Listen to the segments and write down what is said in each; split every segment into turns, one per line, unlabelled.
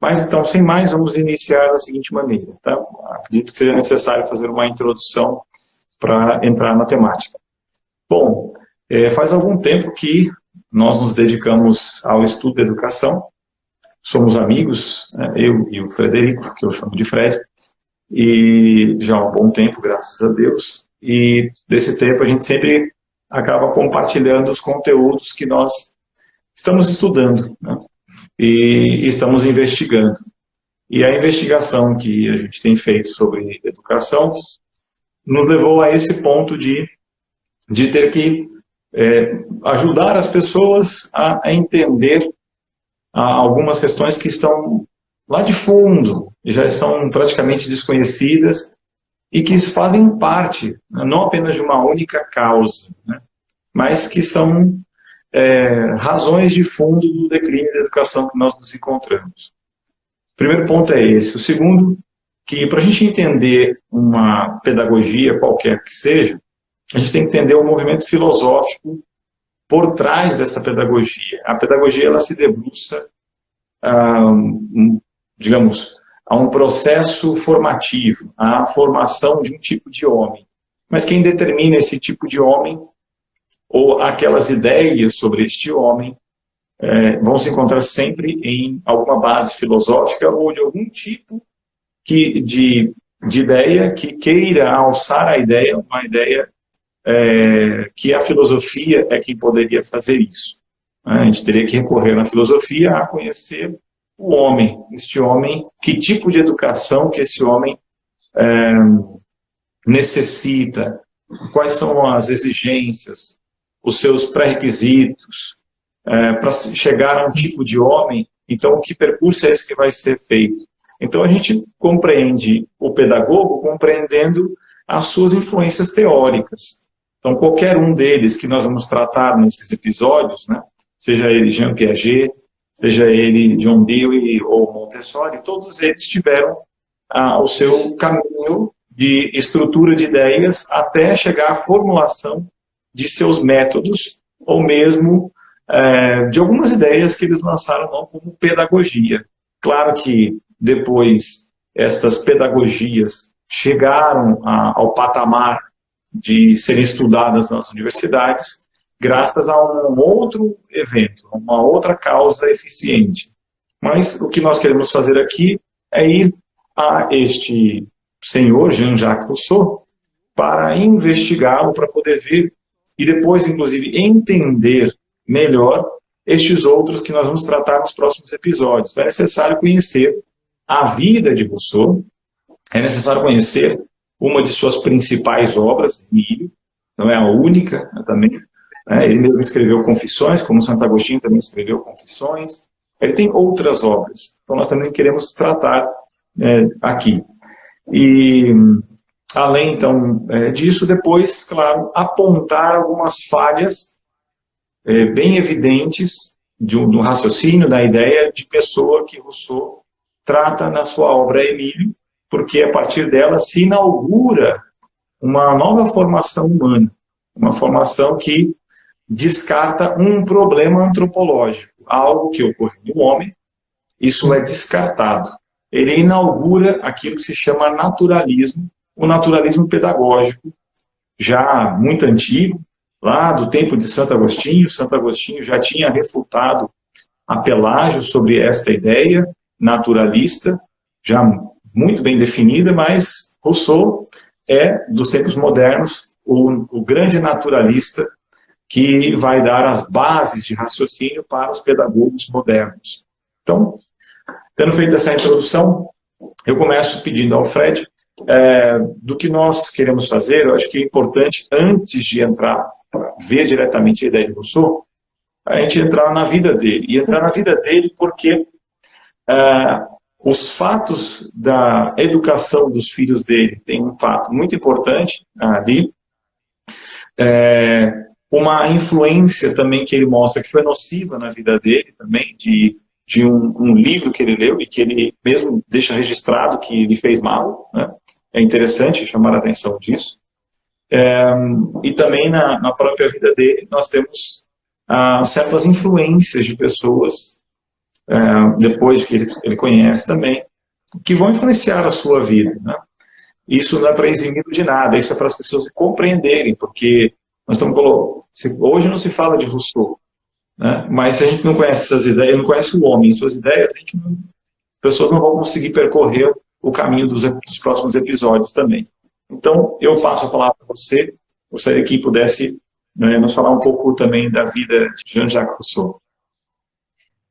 Mas então, sem mais, vamos iniciar da seguinte maneira. Tá? Acredito que seja necessário fazer uma introdução para entrar na temática. Bom, faz algum tempo que nós nos dedicamos ao estudo da educação. Somos amigos, eu e o Frederico, que eu chamo de Fred, e já há um bom tempo, graças a Deus. E desse tempo a gente sempre acaba compartilhando os conteúdos que nós estamos estudando, né? E estamos investigando. E a investigação que a gente tem feito sobre educação nos levou a esse ponto de ter que ajudar as pessoas a entender algumas questões que estão lá de fundo, e já são praticamente desconhecidas, e que fazem parte, não apenas de uma única causa, né, mas que são razões de fundo do declínio da educação que nós nos encontramos. O primeiro ponto é esse. O segundo, que para a gente entender uma pedagogia qualquer que seja, a gente tem que entender o movimento filosófico por trás dessa pedagogia. A pedagogia, ela se debruça, digamos, a um processo formativo, a formação de um tipo de homem. Mas quem determina esse tipo de homem, ou aquelas ideias sobre este homem, vão se encontrar sempre em alguma base filosófica ou de algum tipo de ideia que queira alçar a ideia, uma ideia que a filosofia é quem poderia fazer isso. A gente teria que recorrer na filosofia a conhecer o homem, este homem, que tipo de educação que esse homem necessita, quais são as exigências, os seus pré-requisitos, para chegar a um tipo de homem. Então, que percurso é esse que vai ser feito? Então, a gente compreende o pedagogo compreendendo as suas influências teóricas. Então, qualquer um deles que nós vamos tratar nesses episódios, né, seja ele Jean Piaget, seja ele John Dewey ou Montessori, todos eles tiveram o seu caminho de estrutura de ideias até chegar à formulação de seus métodos, ou mesmo de algumas ideias que eles lançaram não como pedagogia. Claro que depois estas pedagogias chegaram ao patamar de serem estudadas nas universidades, graças a um outro evento, uma outra causa eficiente. Mas o que nós queremos fazer aqui é ir a este senhor, Jean-Jacques Rousseau, para investigá-lo, para poder ver e depois, inclusive, entender melhor estes outros que nós vamos tratar nos próximos episódios. Então, é necessário conhecer a vida de Rousseau, é necessário conhecer uma de suas principais obras, Emílio, não é a única também. Ele mesmo escreveu Confissões, como Santo Agostinho também escreveu Confissões. Ele tem outras obras, então nós também queremos tratar aqui. E, além, então, disso, depois, claro, apontar algumas falhas bem evidentes do raciocínio, da ideia de pessoa que Rousseau trata na sua obra Emílio, porque a partir dela se inaugura uma nova formação humana, uma formação que descarta um problema antropológico, algo que ocorre no homem, isso é descartado. Ele inaugura aquilo que se chama naturalismo, o naturalismo pedagógico, já muito antigo, lá do tempo de Santo Agostinho. Santo Agostinho já tinha refutado a Pelágio sobre esta ideia naturalista, já muito bem definida, mas Rousseau é, dos tempos modernos, o grande naturalista que vai dar as bases de raciocínio para os pedagogos modernos. Então, tendo feito essa introdução, eu começo pedindo ao Fred do que nós queremos fazer. Eu acho que é importante, antes de entrar, ver diretamente a ideia de Rousseau, a gente entrar na vida dele. E entrar na vida dele porque os fatos da educação dos filhos dele tem um fato muito importante ali, uma influência também que ele mostra que foi nociva na vida dele também, de um livro que ele leu e que ele mesmo deixa registrado que ele fez mal, né? É interessante chamar a atenção disso. E também na própria vida dele nós temos certas influências de pessoas depois que ele conhece também, que vão influenciar a sua vida, né? Isso não é para eximir de nada, isso é para as pessoas compreenderem, porque nós estamos hoje não se fala de Rousseau, né? Mas se a gente não conhece essas ideias, não conhece o homem e suas ideias, pessoas não vão conseguir percorrer o caminho dos próximos episódios também. Então, eu passo a palavra para você, gostaria que pudesse, né, nos falar um pouco também da vida de Jean-Jacques Rousseau.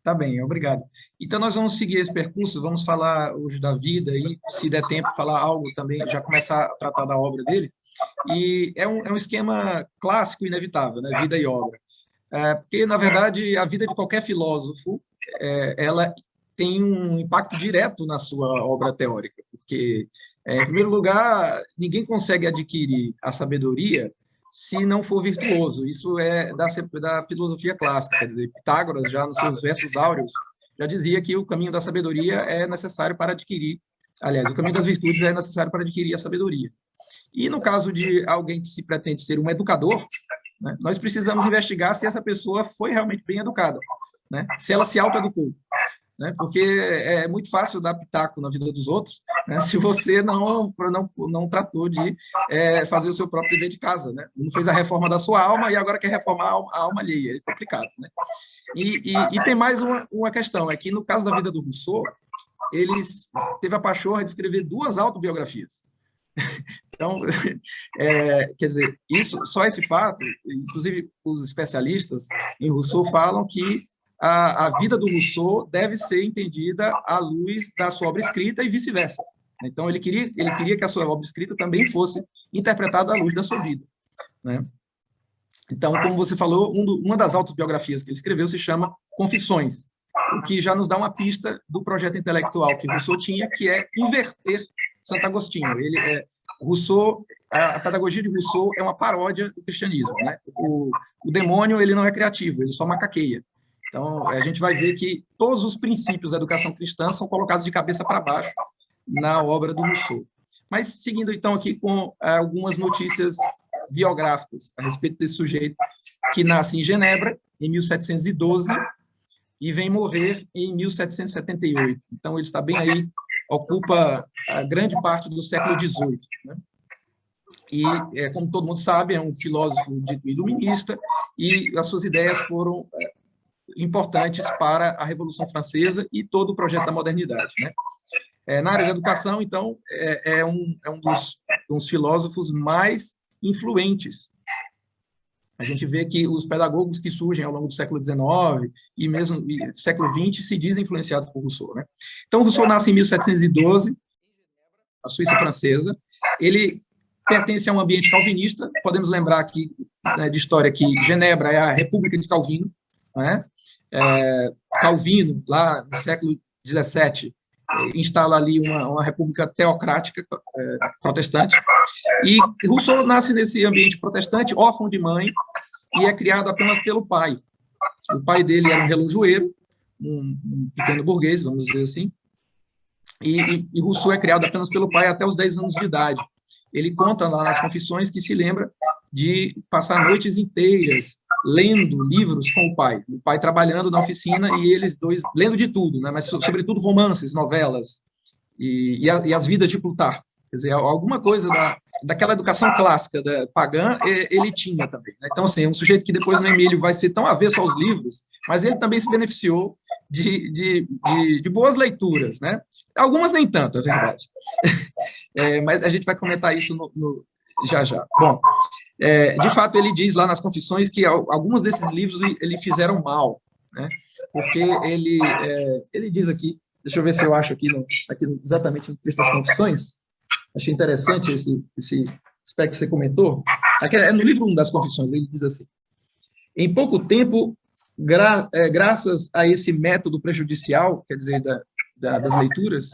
Tá bem, obrigado. Então, nós vamos seguir esse percurso, vamos falar hoje da vida e, se der tempo, falar algo também, já começar a tratar da obra dele. E é um esquema clássico, inevitável, né? Vida e obra. Porque, na verdade, a vida de qualquer filósofo, ela tem um impacto direto na sua obra teórica, porque, em primeiro lugar, ninguém consegue adquirir a sabedoria se não for virtuoso. Isso é da filosofia clássica, quer dizer, Pitágoras, já nos seus versos áureos, já dizia que o caminho da sabedoria é necessário para adquirir, aliás, o caminho das virtudes é necessário para adquirir a sabedoria. E no caso de alguém que se pretende ser um educador, né, nós precisamos investigar se essa pessoa foi realmente bem educada, né, se ela se autoeducou. Né, porque é muito fácil dar pitaco na vida dos outros, né, se você não tratou de fazer o seu próprio dever de casa, né? Não fez a reforma da sua alma e agora quer reformar a alma alheia. É complicado, né? E tem mais uma questão, é que no caso da vida do Rousseau, ele teve a pachorra de escrever 2 autobiografias. Então, quer dizer, só esse fato, inclusive os especialistas em Rousseau falam que a vida do Rousseau deve ser entendida à luz da sua obra escrita e vice-versa. Então, ele queria que a sua obra escrita também fosse interpretada à luz da sua vida, né? Então, como você falou, uma das autobiografias que ele escreveu se chama Confissões, o que já nos dá uma pista do projeto intelectual que Rousseau tinha, que é inverter Santo Agostinho. A pedagogia de Rousseau é uma paródia do cristianismo, né? O demônio, ele não é criativo, ele só macaqueia. Então, a gente vai ver que todos os princípios da educação cristã são colocados de cabeça para baixo na obra do Rousseau. Mas, seguindo, então, aqui com algumas notícias biográficas a respeito desse sujeito, que nasce em Genebra, em 1712, e vem morrer em 1778. Então, ele está bem aí, ocupa a grande parte do século XVIII, né? E, como todo mundo sabe, é um filósofo dito iluminista, e as suas ideias foram importantes para a Revolução Francesa e todo o projeto da modernidade, né? Na área da educação, então, é um dos filósofos mais influentes. A gente vê que os pedagogos que surgem ao longo do século XIX e mesmo do século XX se dizem influenciados por Rousseau, né? Então, Rousseau nasce em 1712, na Suíça francesa. Ele pertence a um ambiente calvinista. Podemos lembrar aqui, né, de história, que Genebra é a República de Calvino, né? Calvino, lá no século XVII, instala ali uma república teocrática protestante, e Rousseau nasce nesse ambiente protestante, órfão de mãe, e é criado apenas pelo pai. O pai dele era um relojoeiro, um pequeno burguês, vamos dizer assim, e Rousseau é criado apenas pelo pai até os 10 anos de idade. Ele conta lá nas Confissões que se lembra de passar noites inteiras lendo livros com o pai trabalhando na oficina e eles dois lendo de tudo, né? Mas sobretudo romances, novelas e as vidas de Plutarco. Quer dizer, alguma coisa daquela educação clássica pagã ele tinha também, né? Então, assim, é um sujeito que depois no Emílio vai ser tão avesso aos livros, mas ele também se beneficiou de boas leituras, né? Algumas nem tanto, é verdade. Mas a gente vai comentar isso já. Bom, de fato, ele diz lá nas Confissões que alguns desses livros lhe fizeram mal, né? Porque ele diz aqui, deixa eu ver se eu acho aqui exatamente no texto das Confissões, achei interessante esse aspecto que você comentou, aqui é no livro 1 das Confissões, ele diz assim: em pouco tempo, graças a esse método prejudicial, quer dizer, das leituras,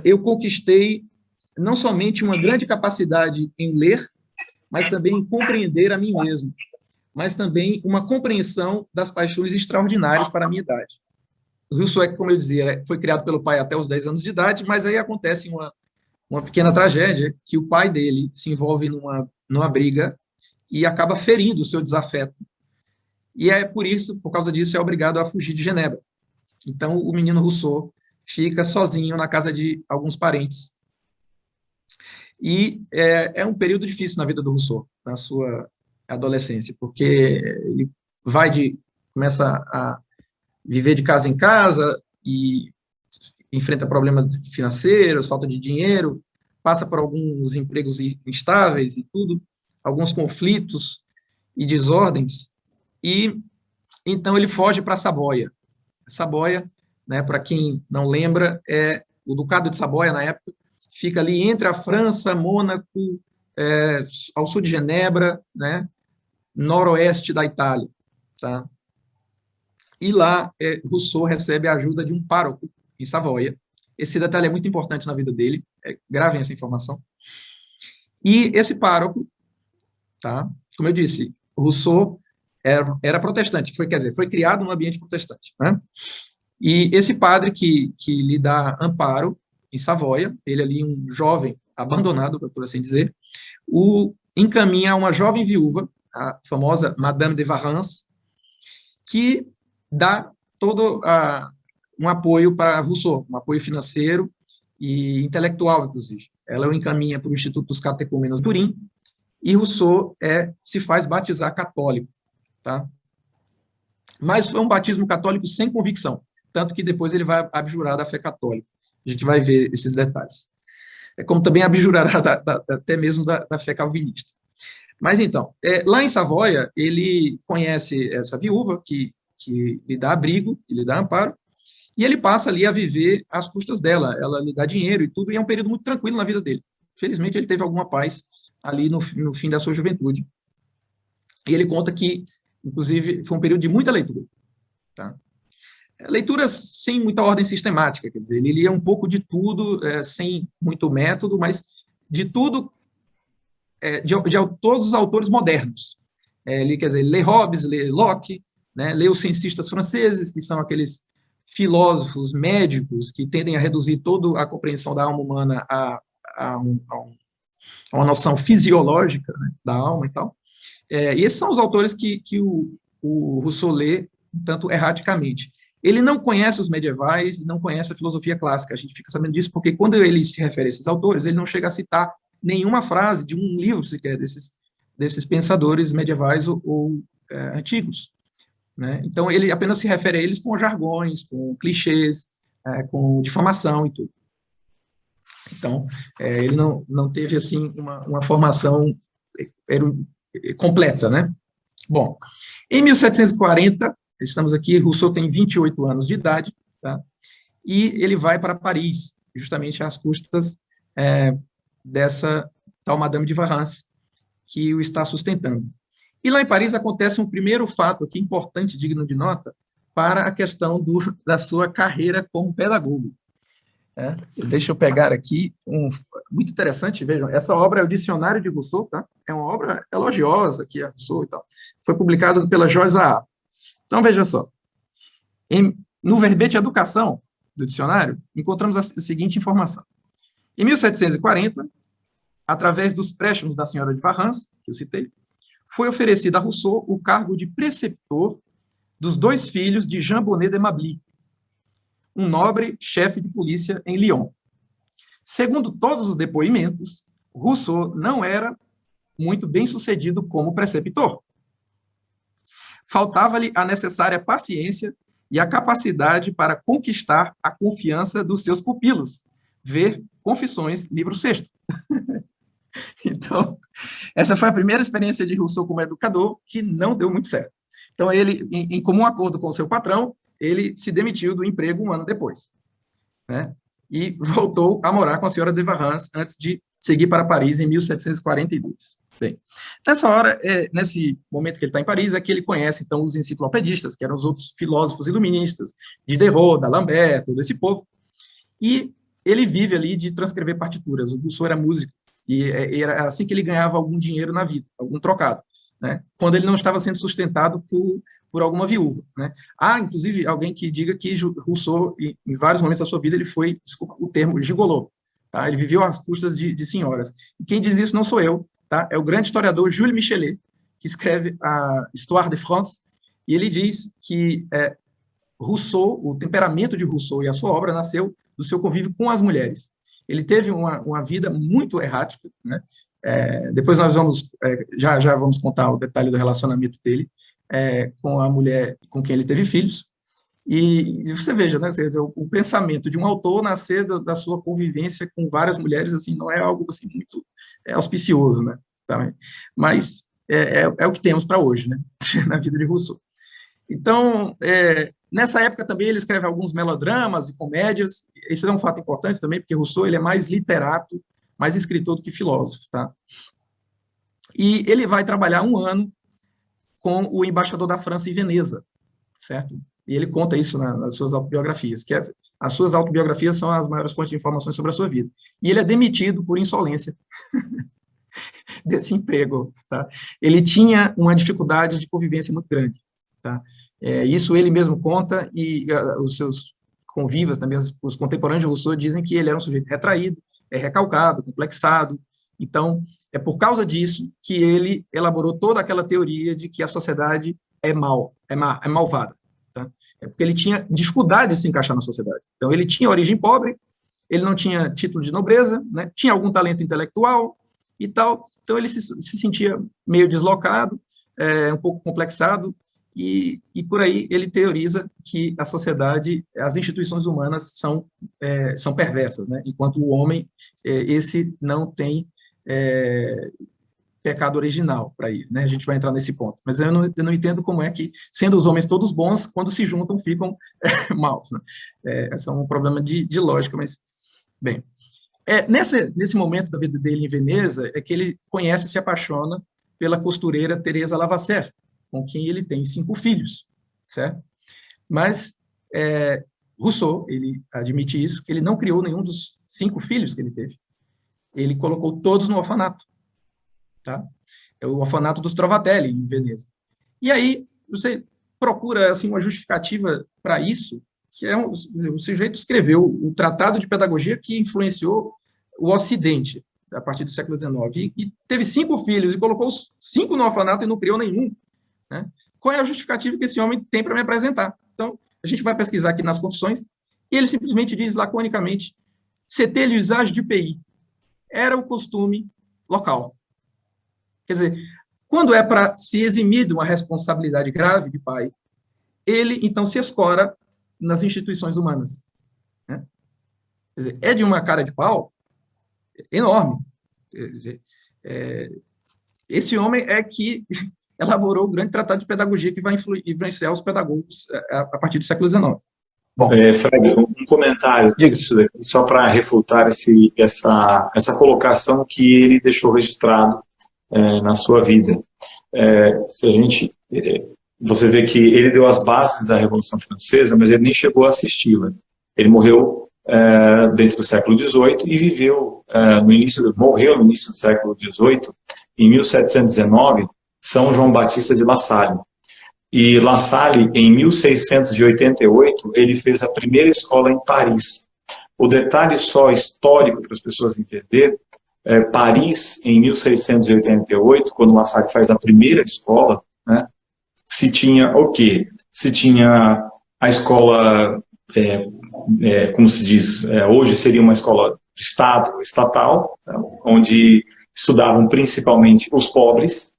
eu conquistei não somente uma grande capacidade em ler, mas também em compreender a mim mesmo, mas também uma compreensão das paixões extraordinárias para a minha idade. Rousseau, como eu dizia, foi criado pelo pai até os 10 anos de idade, mas aí acontece uma pequena tragédia, que o pai dele se envolve numa briga e acaba ferindo o seu desafeto. E por causa disso, é obrigado a fugir de Genebra. Então, o menino Rousseau fica sozinho na casa de alguns parentes. E é um período difícil na vida do Rousseau, na sua adolescência, porque ele começa a viver de casa em casa e enfrenta problemas financeiros, falta de dinheiro, passa por alguns empregos instáveis e tudo, alguns conflitos e desordens, e então ele foge para Saboia. Saboia, né, para quem não lembra, é o Ducado de Saboia, na época, fica ali entre a França, Mônaco, ao sul de Genebra, né, noroeste da Itália. Tá? E lá, Rousseau recebe a ajuda de um pároco em Savoia. Esse detalhe é muito importante na vida dele, gravem essa informação. E esse pároco, tá? Como eu disse, Rousseau era protestante, foi criado num ambiente protestante, né? E esse padre que lhe dá amparo em Savoia, ele ali um jovem abandonado, por assim dizer, o encaminha a uma jovem viúva, a famosa Madame de Warrens, que dá todo um apoio para Rousseau, um apoio financeiro e intelectual, inclusive. Ela o encaminha para o Instituto dos Catecúmenos de Turim, e Rousseau se faz batizar católico. Tá? Mas foi um batismo católico sem convicção, tanto que depois ele vai abjurar da fé católica. A gente vai ver esses detalhes. É como também abjurará até mesmo da fé calvinista. Mas então, lá em Savoia, ele conhece essa viúva que lhe dá abrigo, que lhe dá amparo, e ele passa ali a viver às custas dela. Ela lhe dá dinheiro e tudo, e é um período muito tranquilo na vida dele. Felizmente, ele teve alguma paz ali no fim da sua juventude. E ele conta que, inclusive, foi um período de muita leitura. Tá? Leituras sem muita ordem sistemática, quer dizer, ele lia um pouco de tudo, sem muito método, mas de tudo, de todos os autores modernos. Ele, quer dizer, lê Hobbes, lê Locke, né, lê os cientistas franceses, que são aqueles filósofos médicos que tendem a reduzir toda a compreensão da alma humana a uma noção fisiológica, né, da alma e tal. E esses são os autores que o Rousseau lê, tanto erraticamente. Ele não conhece os medievais, não conhece a filosofia clássica. A gente fica sabendo disso porque, quando ele se refere a esses autores, ele não chega a citar nenhuma frase de um livro sequer desses pensadores medievais ou antigos. Né? Então, ele apenas se refere a eles com jargões, com clichês, com difamação e tudo. Então, ele não teve assim uma formação completa, né? Bom, em 1740, estamos aqui, Rousseau tem 28 anos de idade, tá? E ele vai para Paris, justamente às custas dessa tal Madame de Warrens, que o está sustentando. E lá em Paris acontece um primeiro fato aqui importante, digno de nota, para a questão da sua carreira como pedagogo. Deixa eu pegar aqui muito interessante, vejam, essa obra é o Dicionário de Rousseau, tá? É uma obra elogiosa que é Rousseau e tal. Foi publicado pela Joyce A. Então, veja só, no verbete educação do dicionário, encontramos a seguinte informação. Em 1740, através dos préstimos da senhora de Warrens, que eu citei, foi oferecido a Rousseau o cargo de preceptor dos 2 filhos de Jean Bonnet de Mably, um nobre chefe de polícia em Lyon. Segundo todos os depoimentos, Rousseau não era muito bem sucedido como preceptor. Faltava-lhe a necessária paciência e a capacidade para conquistar a confiança dos seus pupilos. Ver Confissões, livro 6º. Então, essa foi a primeira experiência de Rousseau como educador, que não deu muito certo. Então, ele, em comum acordo com o seu patrão, ele se demitiu do emprego 1 ano depois, né? E voltou a morar com a senhora de Warrens antes de seguir para Paris em 1742. Bem, nessa hora, nesse momento que ele está em Paris, é que ele conhece, então, os enciclopedistas, que eram os outros filósofos iluministas, Diderot, d'Alembert, todo esse povo, e ele vive ali de transcrever partituras. O Rousseau era músico, e era assim que ele ganhava algum dinheiro na vida, algum trocado, né? Quando ele não estava sendo sustentado por alguma viúva, né? Há, inclusive, alguém que diga que Rousseau, em vários momentos da sua vida, ele foi, desculpa o termo, gigolô, tá? Ele viveu às custas de senhoras. E quem diz isso não sou eu, tá? É o grande historiador Jules Michelet, que escreve a Histoire de France, e ele diz que Rousseau, o temperamento de Rousseau e a sua obra nasceu do seu convívio com as mulheres. Ele teve uma vida muito errática, né? Depois nós vamos, já vamos contar o detalhe do relacionamento dele com a mulher com quem ele teve filhos. E você veja, né, o pensamento de um autor nascer da sua convivência com várias mulheres, assim, não é algo assim, muito auspicioso, né? Tá? Mas é o que temos para hoje, né? Na vida de Rousseau. Então, nessa época também ele escreve alguns melodramas e comédias. Esse é um fato importante também, porque Rousseau ele é mais literato, mais escritor do que filósofo, tá? E ele vai trabalhar 1 ano com o embaixador da França em Veneza, certo? E ele conta isso nas suas autobiografias, as suas autobiografias são as maiores fontes de informações sobre a sua vida. E ele é demitido por insolência desse emprego, tá? Ele tinha uma dificuldade de convivência muito grande, tá? Isso ele mesmo conta, e os seus convivas, também os contemporâneos de Rousseau, dizem que ele era um sujeito retraído, recalcado, complexado. Então, é por causa disso que ele elaborou toda aquela teoria de que a sociedade é malvada. Tá? É porque ele tinha dificuldade de se encaixar na sociedade. Então, ele tinha origem pobre, ele não tinha título de nobreza, né? Tinha algum talento intelectual e tal, então ele se sentia meio deslocado, um pouco complexado, e por aí ele teoriza que a sociedade, as instituições humanas são perversas, né? Enquanto o homem, esse não tem pecado original para ir, né? A gente vai entrar nesse ponto. Mas eu não entendo como é que, sendo os homens todos bons, quando se juntam, ficam maus, né? Esse é um problema de lógica, mas, bem. Nesse momento da vida dele em Veneza, é que ele conhece e se apaixona pela costureira Teresa Lavasseur, com quem ele tem 5 filhos, certo? Mas Rousseau, ele admite isso, que ele não criou nenhum dos 5 filhos que ele teve. Ele colocou todos no orfanato, tá? É o orfanato dos Trovatelli, em Veneza. E aí, você procura assim, uma justificativa para isso, que o sujeito escreveu o Tratado de Pedagogia que influenciou o Ocidente, a partir do século XIX, e teve 5 filhos, e colocou os 5 no orfanato e não criou nenhum, né? Qual é a justificativa que esse homem tem para me apresentar? Então, a gente vai pesquisar aqui nas Confissões, e ele simplesmente diz laconicamente: c'était l'usage du pays. Era o costume local. Quer dizer, quando é para se eximir de uma responsabilidade grave de pai, ele, então, se escora nas instituições humanas, né? Quer dizer, é de uma cara de pau enorme. Quer dizer, esse homem é que elaborou o grande tratado de pedagogia que vai influenciar os pedagogos a partir do século XIX.
Bom, Fred, um comentário disso daqui, só para refutar essa colocação que ele deixou registrado na sua vida. Você vê que ele deu as bases da Revolução Francesa, mas ele nem chegou a assisti-la. Ele morreu dentro do século XVIII e morreu no início do século XVIII, em 1719, São João Batista de La Salle. E La Salle, em 1688, ele fez a primeira escola em Paris. O detalhe só histórico para as pessoas entenderem, Paris, em 1688, quando La Salle faz a primeira escola, né, se tinha o quê? Se tinha a escola, como se diz, hoje seria uma escola de Estado, estatal, onde estudavam principalmente os pobres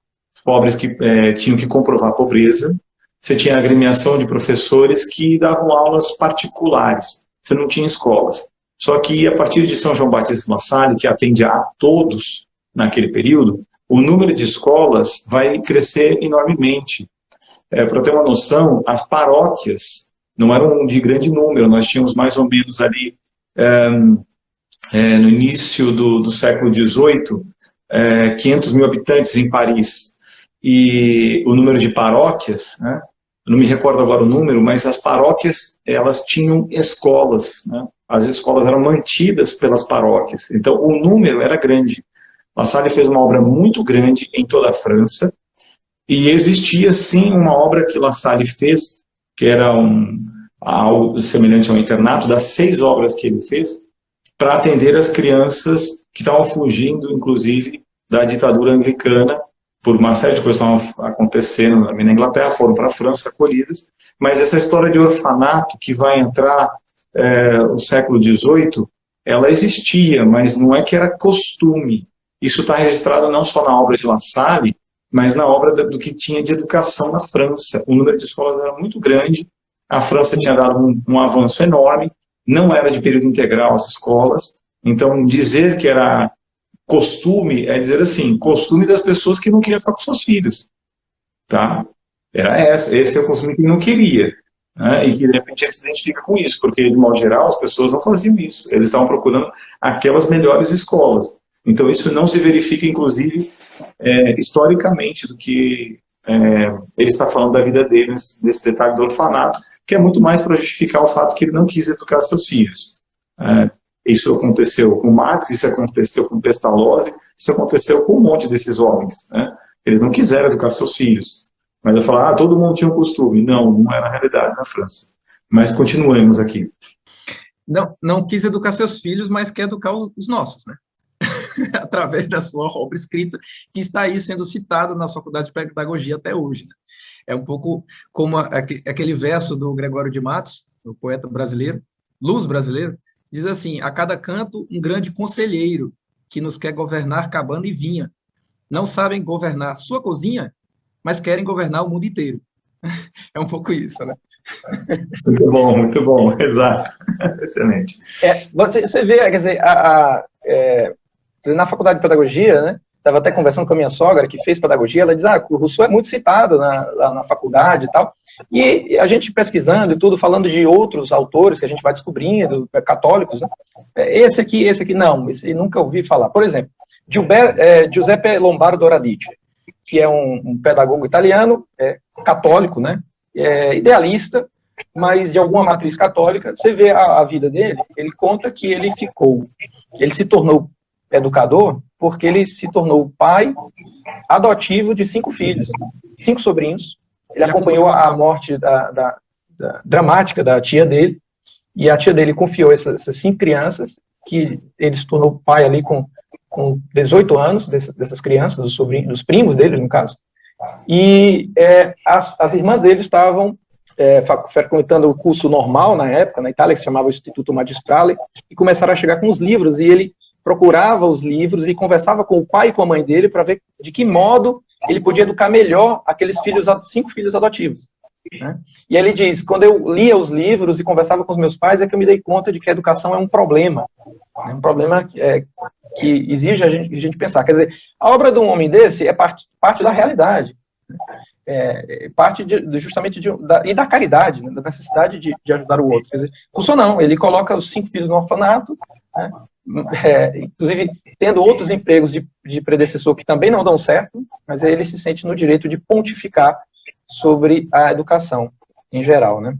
que tinham que comprovar a pobreza. Você tinha a agremiação de professores que davam aulas particulares. Você não tinha escolas. Só que a partir de São João Batista de La Salle, que atende a todos naquele período, o número de escolas vai crescer enormemente. Para ter uma noção, as paróquias não eram de grande número. Nós tínhamos mais ou menos ali, no início do século XVIII, 500 mil habitantes em Paris. E o número de paróquias, né, não me recordo agora o número, mas as paróquias, elas tinham escolas, né? As escolas eram mantidas pelas paróquias, então o número era grande. La Salle fez uma obra muito grande em toda a França, e existia sim uma obra que La Salle fez, que era algo semelhante ao internato, das 6 obras que ele fez, para atender as crianças que estavam fugindo, inclusive, da ditadura anglicana, por uma série de coisas que estavam acontecendo na Inglaterra, foram para a França acolhidas, mas essa história de orfanato que vai entrar no século XVIII, ela existia, mas não é que era costume. Isso está registrado não só na obra de La Salle, mas na obra do que tinha de educação na França. O número de escolas era muito grande, a França tinha dado um avanço enorme, não era de período integral as escolas, então dizer que era costume é dizer assim, costume das pessoas que não queriam ficar com seus filhos. Tá? Esse é o costume que não queria. Né? E que de repente ele se identifica com isso, porque de modo geral as pessoas não faziam isso, eles estavam procurando aquelas melhores escolas. Então isso não se verifica, inclusive, historicamente, do que ele está falando da vida dele, desse detalhe do orfanato, que é muito mais para justificar o fato que ele não quis educar seus filhos. Isso aconteceu com Marx, isso aconteceu com Pestalozzi, isso aconteceu com um monte desses homens. Né? Eles não quiseram educar seus filhos. Mas eu falo, todo mundo tinha um costume. Não, não era a realidade na França. Mas continuemos aqui.
Não quis educar seus filhos, mas quer educar os nossos, né? Através da sua obra escrita, que está aí sendo citada na Faculdade de Pedagogia até hoje. Né? É um pouco como aquele verso do Gregório de Matos, o poeta brasileiro, luz brasileiro, diz assim: a cada canto um grande conselheiro, que nos quer governar cabana e vinha. Não sabem governar sua cozinha, mas querem governar o mundo inteiro. É um pouco isso, né?
Muito bom, exato. Excelente.
Você vê, quer dizer, na Faculdade de Pedagogia, né, estava até conversando com a minha sogra, que fez pedagogia, ela diz, o Rousseau é muito citado lá na faculdade e tal, e a gente pesquisando e tudo, falando de outros autores que a gente vai descobrindo, católicos, né, esse aqui não, esse nunca ouvi falar. Por exemplo, Giuseppe Lombardo Radice, que é um pedagogo italiano, católico, né, idealista, mas de alguma matriz católica. Você vê a vida dele, ele conta que ele se tornou educador porque ele se tornou pai adotivo de 5 filhos, 5 sobrinhos. Ele acompanhou a morte dramática da tia dele, e a tia dele confiou essas 5 crianças, que ele se tornou pai ali com 18 anos, dessas crianças, dos primos dele, no caso. E as irmãs dele estavam frequentando o curso normal na época, na Itália, que se chamava Instituto Magistrale, e começaram a chegar com os livros, e ele procurava os livros e conversava com o pai e com a mãe dele para ver de que modo ele podia educar melhor aqueles 5 filhos adotivos. Né? E ele diz, quando eu lia os livros e conversava com os meus pais, é que eu me dei conta de que a educação é um problema. É um problema que exige a gente pensar. Quer dizer, a obra de um homem desse é parte da realidade. Parte justamente e da caridade, né, da necessidade de ajudar o outro. Quer dizer, Rousseau não, ele coloca os 5 filhos no orfanato, né, inclusive tendo outros empregos de predecessor que também não dão certo, mas aí ele se sente no direito de pontificar sobre a educação em geral. Né?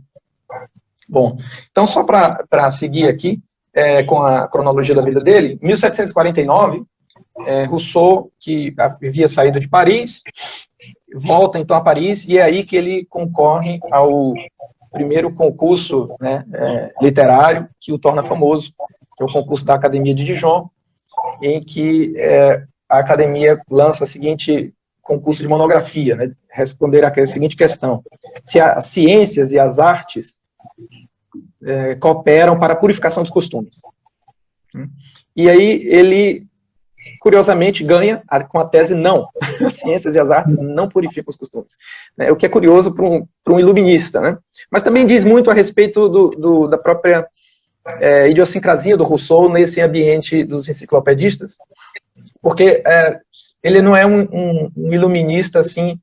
Bom, então só para seguir aqui com a cronologia da vida dele, 1749, Rousseau, que havia saído de Paris, volta então a Paris, e é aí que ele concorre ao primeiro concurso, né, literário que o torna famoso, que é o concurso da Academia de Dijon, em que a Academia lança o seguinte concurso de monografia, né, responder à seguinte questão: se as ciências e as artes cooperam para a purificação dos costumes. E aí ele, curiosamente, ganha com a tese não. As ciências e as artes não purificam os costumes. O que é curioso para um iluminista. Né? Mas também diz muito a respeito da própria idiosincrasia do Rousseau nesse ambiente dos enciclopedistas, porque ele não é um iluminista assim,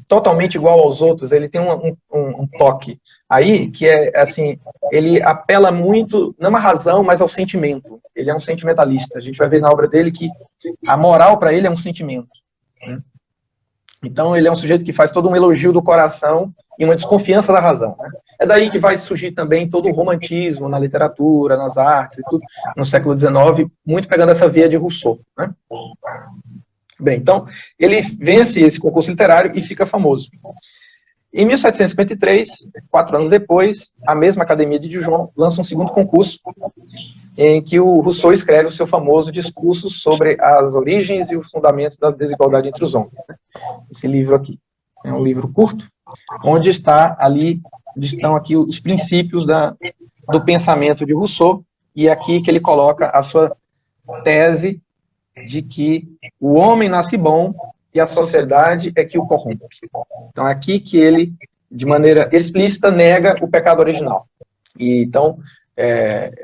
totalmente igual aos outros. Ele tem um toque aí que assim, ele apela muito, não à razão, mas ao sentimento. Ele é um sentimentalista. A gente vai ver na obra dele que a moral para ele é um sentimento. Né? Então ele é um sujeito que faz todo um elogio do coração e uma desconfiança da razão. Né? É daí que vai surgir também todo o romantismo na literatura, nas artes e tudo, no século XIX, muito pegando essa veia de Rousseau. Né? Bem, então, ele vence esse concurso literário e fica famoso. Em 1753, 4 anos depois, a mesma Academia de Dijon lança um segundo concurso, em que o Rousseau escreve o seu famoso discurso sobre as origens e os fundamentos das desigualdades entre os homens, né? Esse livro aqui é um livro curto, onde estão aqui os princípios do pensamento de Rousseau, e aqui que ele coloca a sua tese de que o homem nasce bom e a sociedade é que o corrompe. Então, é aqui que ele, de maneira explícita, nega o pecado original. E, então,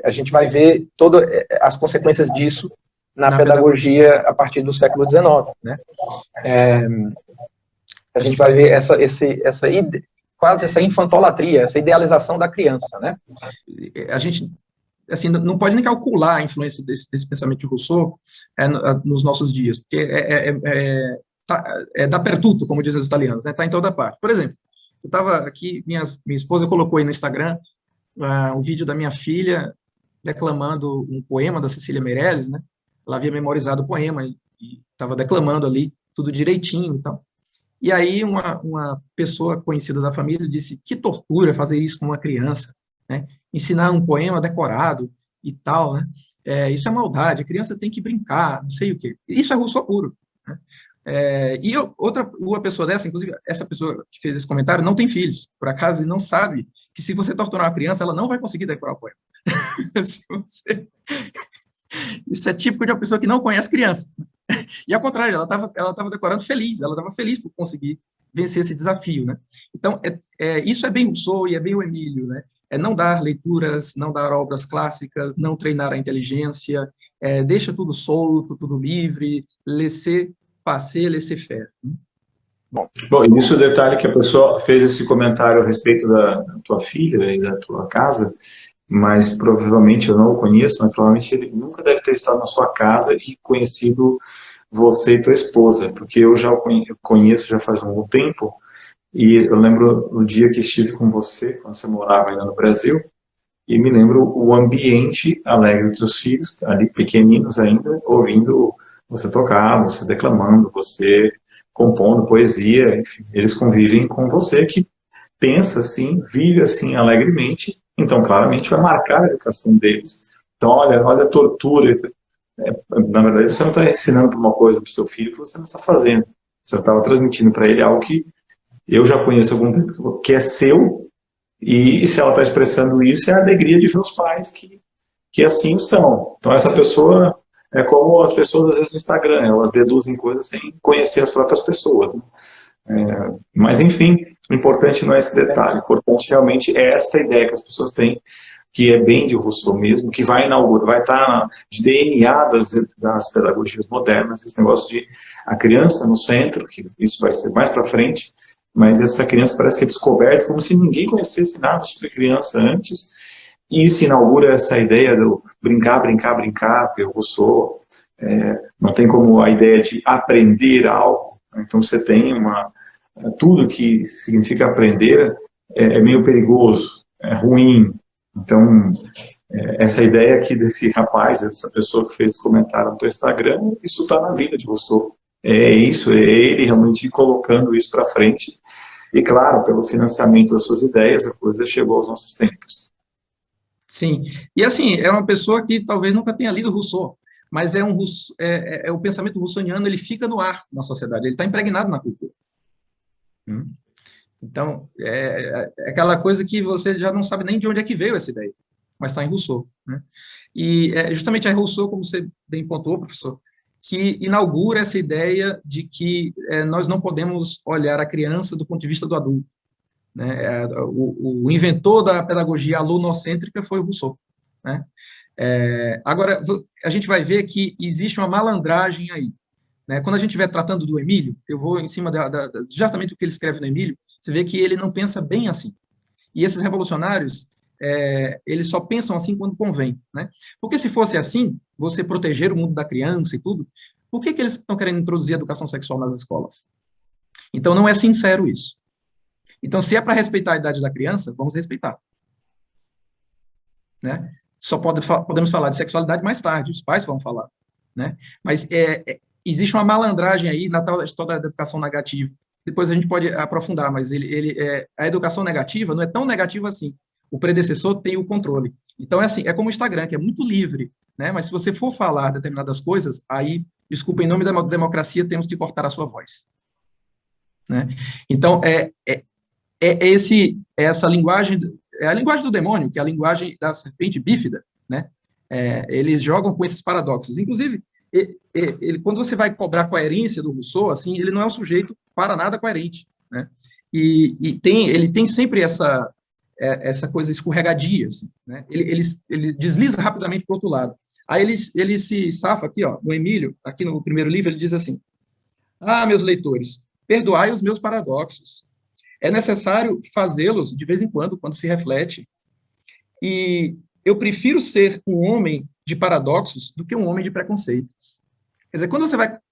a gente vai ver todas as consequências disso na pedagogia a partir do século XIX, né? A gente vai ver quase essa infantolatria, essa idealização da criança, né? A gente, assim, não pode nem calcular a influência desse pensamento de Rousseau nos nossos dias, porque é dappertutto, como dizem os italianos, né? Está em toda parte. Por exemplo, eu estava aqui, minha esposa colocou aí no Instagram um vídeo da minha filha declamando um poema da Cecília Meirelles, né? Ela havia memorizado o poema e estava declamando ali tudo direitinho e tal. E aí uma pessoa conhecida da família disse: que tortura fazer isso com uma criança, né? Ensinar um poema decorado e tal, né? Isso é maldade, a criança tem que brincar, não sei o quê. Isso é Rousseau puro, né? Uma pessoa dessa, inclusive essa pessoa que fez esse comentário, não tem filhos, por acaso, e não sabe que se você torturar uma criança, ela não vai conseguir decorar o poema. Isso é típico de uma pessoa que não conhece criança. E ao contrário, ela estava decorando feliz, ela estava feliz por conseguir vencer esse desafio, né? Então, isso é bem Rousseau e é bem o Emílio, né? É não dar leituras, não dar obras clássicas, não treinar a inteligência, deixa tudo solto, tudo livre, laissez-passer, laissez-faire.
Bom, isso é o detalhe que a pessoa fez esse comentário a respeito da tua filha e da tua casa, mas provavelmente eu não o conheço, mas provavelmente ele nunca deve ter estado na sua casa e conhecido você e tua esposa, porque eu já o conheço já faz um tempo, e eu lembro no dia que estive com você, quando você morava ainda no Brasil, e me lembro o ambiente alegre dos seus filhos, ali pequeninos ainda, ouvindo você tocar, você declamando, você compondo poesia, enfim, eles convivem com você que pensa assim, vive assim alegremente, então claramente vai marcar a educação deles. Então olha a tortura, na verdade você não está ensinando uma coisa para o seu filho que você não está fazendo, você estava transmitindo para ele algo que eu já conheço há algum tempo, que é seu, e se ela está expressando isso, é a alegria de ver os pais que assim são. Então essa pessoa é como as pessoas às vezes no Instagram, elas deduzem coisas sem conhecer as próprias pessoas, né? Mas enfim, o importante não é esse detalhe, o importante realmente é esta ideia que as pessoas têm, que é bem de Rousseau mesmo, que vai inaugurar, vai estar de DNA das pedagogias modernas, esse negócio de a criança no centro, que isso vai ser mais para frente, mas essa criança parece que é descoberta como se ninguém conhecesse nada sobre criança antes, e se inaugura essa ideia do brincar, brincar, brincar, porque o Rousseau não tem como a ideia de aprender algo, então você tem tudo que significa aprender é meio perigoso, é ruim. Então, essa ideia aqui desse rapaz, dessa pessoa que fez esse comentário no teu Instagram, isso está na vida de Rousseau. É isso, é ele realmente colocando isso para frente. E claro, pelo financiamento das suas ideias, a coisa chegou aos nossos tempos.
Sim, e assim, é uma pessoa que talvez nunca tenha lido Rousseau, mas o pensamento russoniano, ele fica no ar na sociedade, ele está impregnado na cultura. Então, é aquela coisa que você já não sabe nem de onde é que veio essa ideia, mas está em Rousseau, né? E justamente é Rousseau, como você bem pontuou, professor, que inaugura essa ideia de que nós não podemos olhar a criança do ponto de vista do adulto, né? O inventor da pedagogia alunocêntrica foi o Rousseau, né? Agora, a gente vai ver que existe uma malandragem aí, né? Quando a gente estiver tratando do Emílio, eu vou em cima exatamente o que ele escreve no Emílio, você vê que ele não pensa bem assim. E esses revolucionários, eles só pensam assim quando convém, né? Porque se fosse assim, você proteger o mundo da criança e tudo, por que eles estão querendo introduzir a educação sexual nas escolas? Então, não é sincero isso. Então, se é para respeitar a idade da criança, vamos respeitar, né? Só podemos falar de sexualidade mais tarde, os pais vão falar, né? Mas existe uma malandragem aí na tal história da educação negativa. Depois a gente pode aprofundar, mas a educação negativa não é tão negativa assim. o predecessor tem o controle. Então, é assim, é como o Instagram, que é muito livre, né? Mas se você for falar determinadas coisas, aí, desculpa, em nome da democracia, temos que cortar a sua voz. Né? Então, essa linguagem, é a linguagem do demônio, que é a linguagem da serpente bífida, né? Eles jogam com esses paradoxos. Inclusive, quando você vai cobrar a coerência do Rousseau, assim, ele não é um sujeito para nada coerente, né? Ele tem sempre essa coisa escorregadia, assim, né? Ele desliza rapidamente para o outro lado. Aí ele se safa aqui, ó, no Emílio, aqui no primeiro livro, ele diz assim: ah, meus leitores, perdoai os meus paradoxos. É necessário fazê-los de vez em quando se reflete. E eu prefiro ser um homem de paradoxos do que um homem de preconceitos. Quer dizer, quando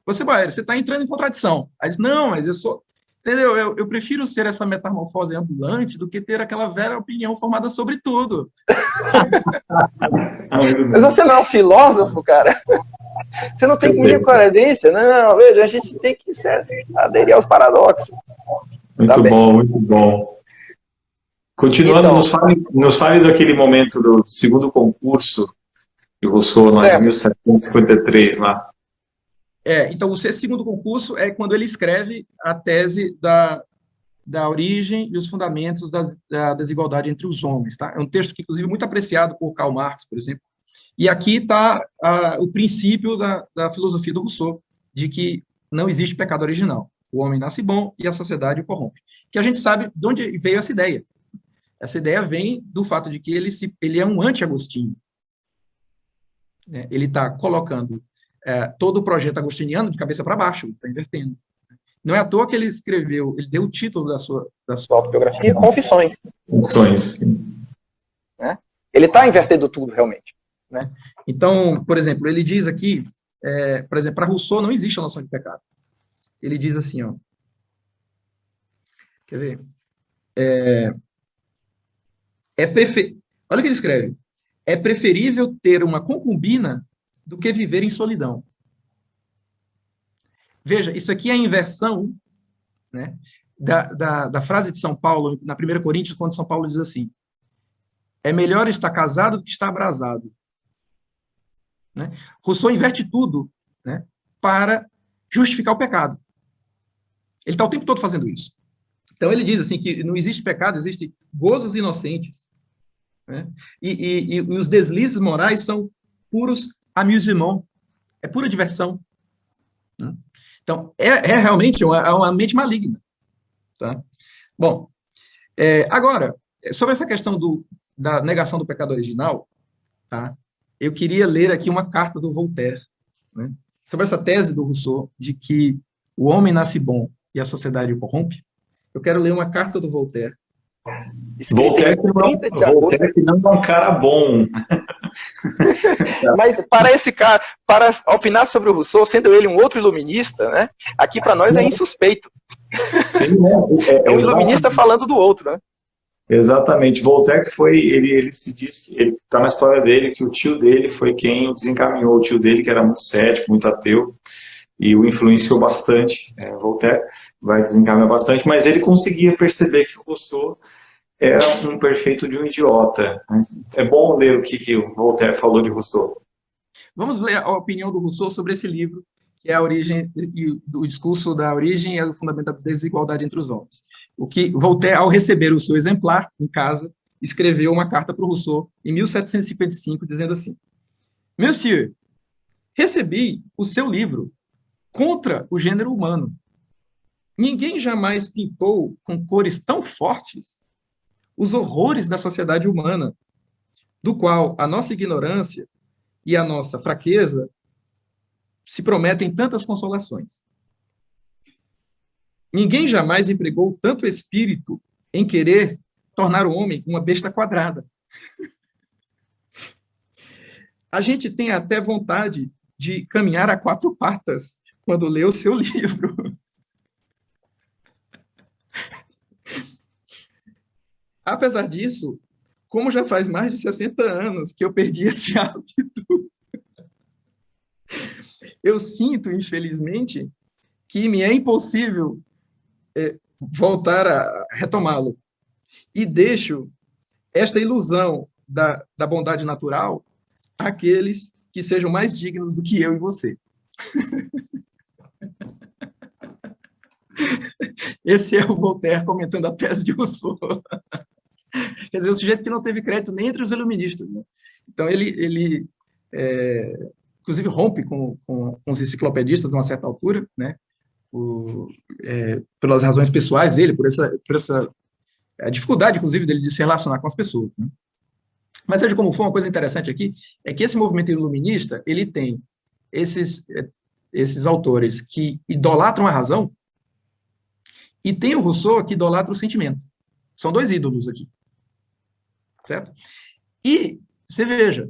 você está entrando em contradição. Aí diz, não, mas eu sou... Entendeu? Eu prefiro ser essa metamorfose ambulante do que ter aquela velha opinião formada sobre tudo.
Mas você não é um filósofo, cara? Você não tem muita coerência? Não, veja, a gente tem que aderir aos paradoxos.
Muito bom, muito bom. Continuando, então, nos fale daquele momento do segundo concurso de Rousseau, lá em 1753, lá.
Então, o segundo concurso é quando ele escreve a tese da origem e os fundamentos da desigualdade entre os homens. Tá? É um texto que, inclusive, é muito apreciado por Karl Marx, por exemplo. E aqui está o princípio da filosofia do Rousseau, de que não existe pecado original. O homem nasce bom e a sociedade o corrompe. Que a gente sabe de onde veio essa ideia. Essa ideia vem do fato de que ele é um anti-Agostinho. Ele está colocando todo o projeto agostiniano de cabeça para baixo, está invertendo. Não é à toa que ele deu o título da sua
autobiografia, Confissões.
Confissões.
Ele está invertendo tudo, realmente.
Né? Então, por exemplo, ele diz aqui, por exemplo, para Rousseau não existe a noção de pecado. Ele diz assim, ó, quer ver? Olha o que ele escreve. É preferível ter uma concubina do que viver em solidão. Veja, isso aqui é a inversão, né, da frase de São Paulo, na 1 Coríntios, quando São Paulo diz assim: é melhor estar casado do que estar abrasado. Né? Rousseau inverte tudo, né, para justificar o pecado. Ele está o tempo todo fazendo isso. Então, ele diz assim que não existe pecado, existem gozos inocentes. Né? E os deslizes morais são puros amusement, é pura diversão. Né? Então, realmente uma mente maligna. Tá? Bom, agora, sobre essa questão da negação do pecado original, tá? Eu queria ler aqui uma carta do Voltaire, né? Sobre essa tese do Rousseau, de que o homem nasce bom e a sociedade o corrompe. Eu quero ler uma carta do Voltaire.
Voltaire que não é um cara bom.
Mas para esse cara, para opinar sobre o Rousseau, sendo ele um outro iluminista, né? Aqui para nós é insuspeito.
Sim, né?
É um iluminista falando do outro, né?
Exatamente. Voltaire que foi, ele se diz que ele está na história dele que o tio dele foi quem o desencaminhou. O tio dele que era muito cético, muito ateu, e o influenciou bastante. Voltaire vai desencaminhar bastante, mas ele conseguia perceber que o Rousseau era um perfeito de um idiota. É bom ler o que o Voltaire falou de Rousseau.
Vamos ler a opinião do Rousseau sobre esse livro, que é a origem, o discurso da origem e o fundamento da desigualdade entre os homens. O que Voltaire, ao receber o seu exemplar em casa, escreveu uma carta para o Rousseau em 1755, dizendo assim: Monsieur, recebi o seu livro contra o gênero humano. Ninguém jamais pintou com cores tão fortes os horrores da sociedade humana, do qual a nossa ignorância e a nossa fraqueza se prometem tantas consolações. Ninguém jamais empregou tanto espírito em querer tornar o homem uma besta quadrada. A gente tem até vontade de caminhar a 4 patas quando lê o seu livro. Apesar disso, como já faz mais de 60 anos que eu perdi esse hábito, eu sinto, infelizmente, que me é impossível voltar a retomá-lo. E deixo esta ilusão da bondade natural àqueles que sejam mais dignos do que eu e você. Esse é o Voltaire comentando a tese de Rousseau. Quer dizer, o sujeito que não teve crédito nem entre os iluministas. Né? Então, ele inclusive, rompe com os enciclopedistas de uma certa altura, né? Pelas razões pessoais dele, por essa a dificuldade, inclusive, dele de se relacionar com as pessoas. Né? Mas, seja como for, uma coisa interessante aqui é que esse movimento iluminista, ele tem esses autores que idolatram a razão e tem o Rousseau que idolatra o sentimento. São dois ídolos aqui. Certo? E, você veja,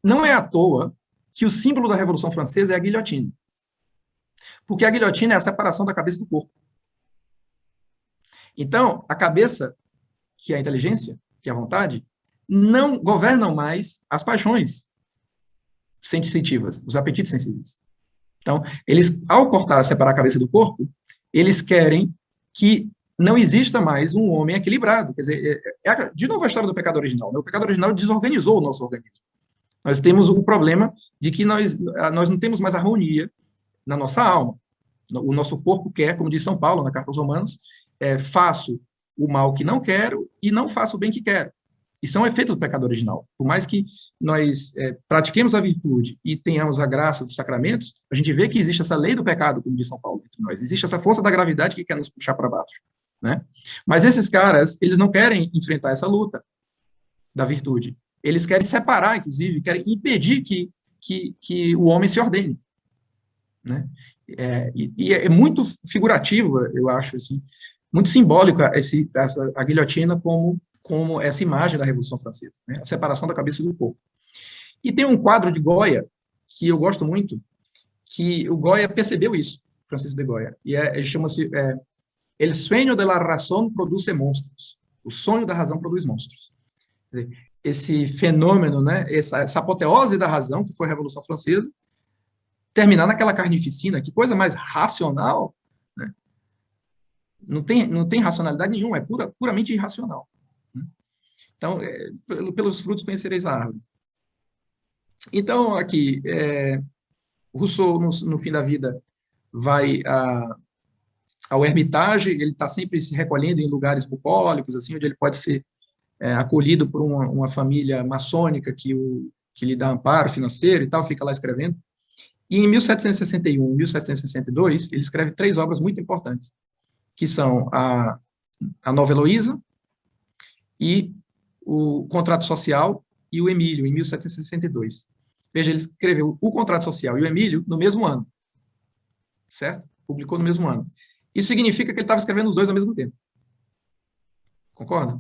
não é à toa que o símbolo da Revolução Francesa é a guilhotina. Porque a guilhotina é a separação da cabeça do corpo. Então, a cabeça, que é a inteligência, que é a vontade, não governam mais as paixões sensitivas, os apetites sensíveis. Então, eles, ao cortar, separar a cabeça do corpo, eles querem que não exista mais um homem equilibrado. Quer dizer, de novo a história do pecado original. Né? O pecado original desorganizou o nosso organismo. Nós temos o problema de que nós não temos mais harmonia na nossa alma. O nosso corpo quer, como diz São Paulo na Carta aos Romanos, faço o mal que não quero e não faço o bem que quero. Isso é um efeito do pecado original. Por mais que nós pratiquemos a virtude e tenhamos a graça dos sacramentos, a gente vê que existe essa lei do pecado, como diz São Paulo, entre nós. Existe essa força da gravidade que quer nos puxar para baixo. Né? Mas esses caras, eles não querem enfrentar essa luta da virtude. Eles querem separar, inclusive, querem impedir que o homem se ordene. Né? E é muito figurativa, eu acho, assim, muito simbólica a guilhotina como essa imagem da Revolução Francesa, né? A separação da cabeça do corpo. E tem um quadro de Goya, que eu gosto muito, que o Goya percebeu isso, Francisco de Goya, e ele chama-se El sueño de la razón produce monstruos. O sonho da razão produz monstros. Quer dizer, esse fenômeno, né, essa apoteose da razão, que foi a Revolução Francesa, terminar naquela carnificina, que coisa mais racional, né? Não tem racionalidade nenhuma, é puramente irracional. Né? Então, pelos frutos conhecereis a árvore. Então, aqui, Rousseau, no fim da vida, vai ao Hermitage, ele está sempre se recolhendo em lugares bucólicos, assim, onde ele pode ser acolhido por uma família maçônica que lhe dá amparo financeiro e tal, fica lá escrevendo. E em 1761 e 1762, ele escreve 3 obras muito importantes, que são a Nova Heloísa e o Contrato Social e o Emílio, em 1762. Veja, ele escreveu o Contrato Social e o Emílio no mesmo ano, certo? Publicou no mesmo ano. Isso significa que ele estava escrevendo os dois ao mesmo tempo. Concorda?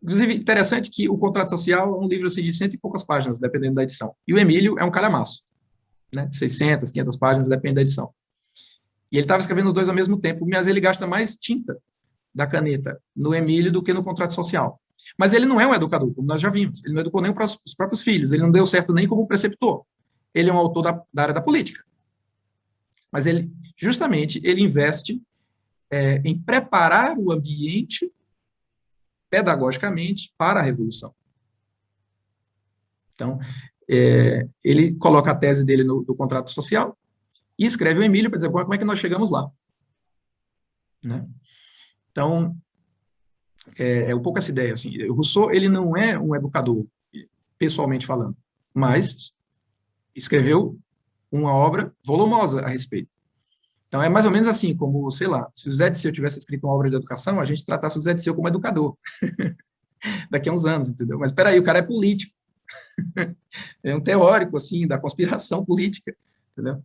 Inclusive, interessante que o Contrato Social é um livro assim, de 100 e poucas páginas, dependendo da edição. E o Emílio é um calhamaço, né? 600, 500 páginas, depende da edição. E ele estava escrevendo os dois ao mesmo tempo, mas ele gasta mais tinta da caneta no Emílio do que no Contrato Social. Mas ele não é um educador, como nós já vimos. Ele não educou nem os próprios filhos. Ele não deu certo nem como preceptor. Ele é um autor da área da política. Mas ele, justamente, ele investe em preparar o ambiente pedagogicamente para a Revolução. Então, ele coloca a tese dele do Contrato Social e escreve o Emílio para dizer como é que nós chegamos lá. Né? Então, um pouco essa ideia. Assim, o Rousseau, ele não é um educador, pessoalmente falando, mas escreveu uma obra volumosa a respeito. Então, é mais ou menos assim, como, sei lá, se o Zé Disseu tivesse escrito uma obra de educação, a gente tratasse o Zé Disseu como educador. Daqui a uns anos, entendeu? Mas, espera aí, o cara é político. É um teórico, assim, da conspiração política, entendeu?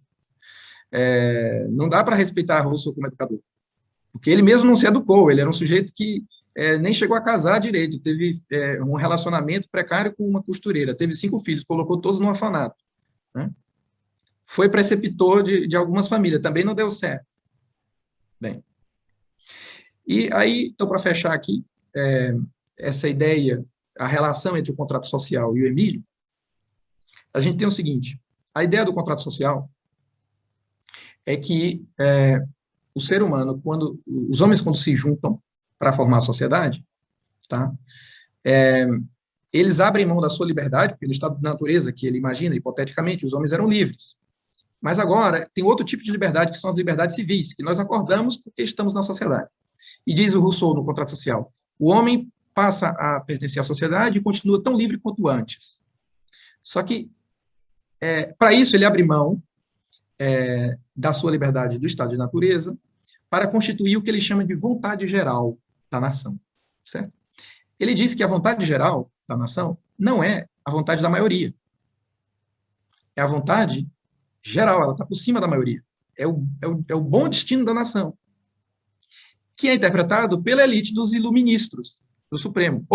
Não dá para respeitar Rousseau como educador. Porque ele mesmo não se educou, ele era um sujeito que nem chegou a casar direito, teve um relacionamento precário com uma costureira, teve 5 filhos, colocou todos no orfanato. Né? Foi preceptor de algumas famílias, também não deu certo. Bem, e aí, então, para fechar aqui, essa ideia, a relação entre o contrato social e o Emílio, a gente tem o seguinte, a ideia do contrato social é que o ser humano, os homens quando se juntam para formar a sociedade, tá? Eles abrem mão da sua liberdade, pelo estado de natureza que ele imagina, hipoteticamente, os homens eram livres. Mas agora, tem outro tipo de liberdade, que são as liberdades civis, que nós acordamos porque estamos na sociedade. E diz o Rousseau, no Contrato Social, o homem passa a pertencer à sociedade e continua tão livre quanto antes. Só que, para isso, ele abre mão da sua liberdade do estado de natureza para constituir o que ele chama de vontade geral da nação. Certo? Ele diz que a vontade geral da nação não é a vontade da maioria. É a vontade geral, ela está por cima da maioria. É o bom destino da nação, que é interpretado pela elite dos iluministros do Supremo.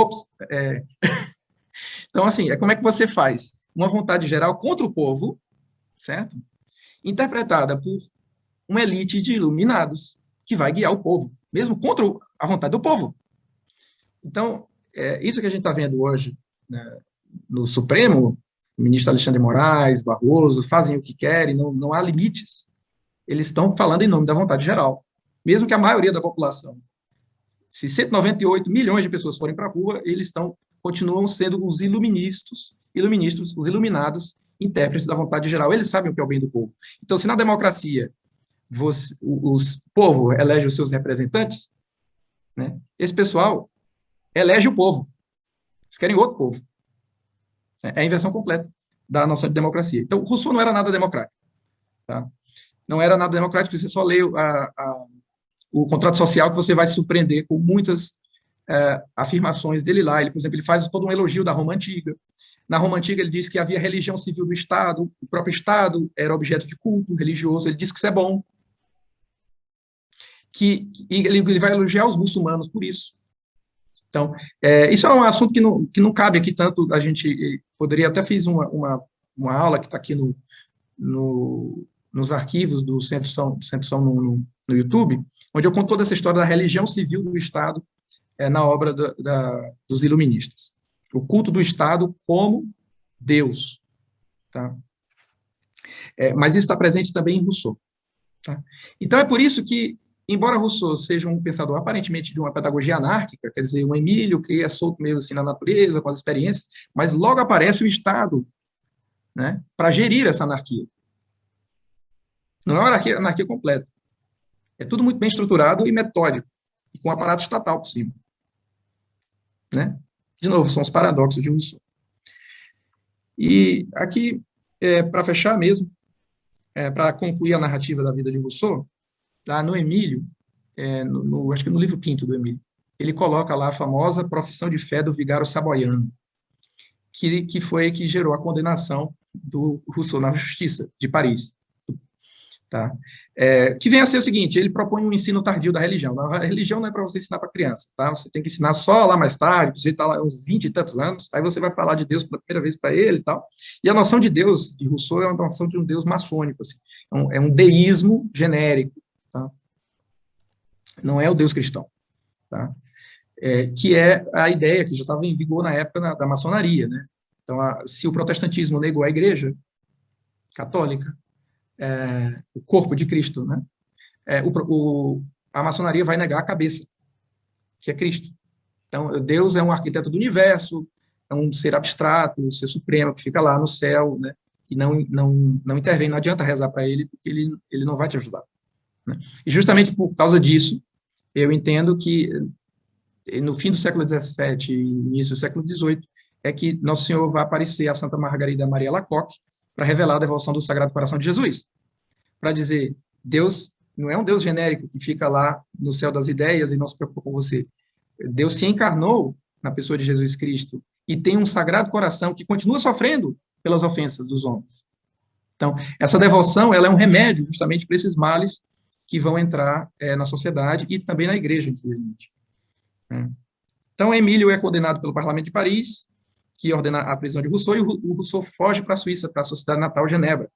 Então, assim, como é que você faz uma vontade geral contra o povo, certo? Interpretada por uma elite de iluminados que vai guiar o povo, mesmo contra a vontade do povo. Então, isso que a gente está vendo hoje, né, no Supremo, o ministro Alexandre de Moraes, Barroso, fazem o que querem, não há limites. Eles estão falando em nome da vontade geral. Mesmo que a maioria da população, se 198 milhões de pessoas forem para a rua, eles continuam sendo os iluministas, os iluminados, intérpretes da vontade geral. Eles sabem o que é o bem do povo. Então, se na democracia o povo elege os seus representantes, né, esse pessoal elege o povo. Eles querem outro povo. É a inversão completa da noção de democracia. Então, Rousseau não era nada democrático. Tá? Não era nada democrático, você só lê o Contrato Social, que você vai se surpreender com muitas afirmações dele lá. Ele, por exemplo, ele faz todo um elogio da Roma Antiga. Na Roma Antiga, ele diz que havia religião civil do Estado, o próprio Estado era objeto de culto religioso, ele diz que isso é bom. Ele vai elogiar os muçulmanos por isso. Então, isso é um assunto que não cabe aqui tanto, a gente poderia, até fiz uma aula que está aqui nos arquivos do Centro São no YouTube, onde eu conto toda essa história da religião civil do Estado na obra dos iluministas. O culto do Estado como Deus. Tá? Mas isso está presente também em Rousseau. Tá? Então, é por isso que, embora Rousseau seja um pensador aparentemente de uma pedagogia anárquica, quer dizer, um Emílio que é solto meio assim na natureza, com as experiências, mas logo aparece o Estado, né, para gerir essa anarquia. Não é uma anarquia completa. É tudo muito bem estruturado e metódico, e com um aparato estatal por cima. Né? De novo, são os paradoxos de Rousseau. E aqui, para fechar mesmo, para concluir a narrativa da vida de Rousseau, lá no Emílio, acho que no livro 5º do Emílio, ele coloca lá a famosa profissão de fé do vigário saboiano, que foi que gerou a condenação do Rousseau na Justiça de Paris. Tá? Que vem a ser o seguinte, ele propõe um ensino tardio da religião. A religião não é para você ensinar para criança, tá? Você tem que ensinar só lá mais tarde, você está lá uns 20 e tantos anos, aí você vai falar de Deus pela primeira vez para ele e tal. E a noção de Deus, de Rousseau, é uma noção de um Deus maçônico, assim. É um deísmo genérico, tá? Não é o Deus cristão, tá? Que é a ideia que já estava em vigor na época da maçonaria, né? Então, se o protestantismo negou a igreja católica, o corpo de Cristo, né? A maçonaria vai negar a cabeça, que é Cristo. Então, Deus é um arquiteto do universo, é um ser abstrato, um ser supremo, que fica lá no céu, né? E não intervém, não adianta rezar para ele, porque ele não vai te ajudar. Né? E justamente por causa disso, eu entendo que no fim do século XVII e início do século XVIII, é que Nosso Senhor vai aparecer a Santa Margarida Maria Alacoque para revelar a devoção do Sagrado Coração de Jesus. Para dizer, Deus não é um Deus genérico que fica lá no céu das ideias e não se preocupa com você. Deus se encarnou na pessoa de Jesus Cristo e tem um Sagrado Coração que continua sofrendo pelas ofensas dos homens. Então, essa devoção ela é um remédio justamente para esses males que vão entrar na sociedade e também na igreja, infelizmente. Então, Emílio é condenado pelo Parlamento de Paris, que ordena a prisão de Rousseau, e o Rousseau foge para a Suíça, para a sua cidade natal, Genebra.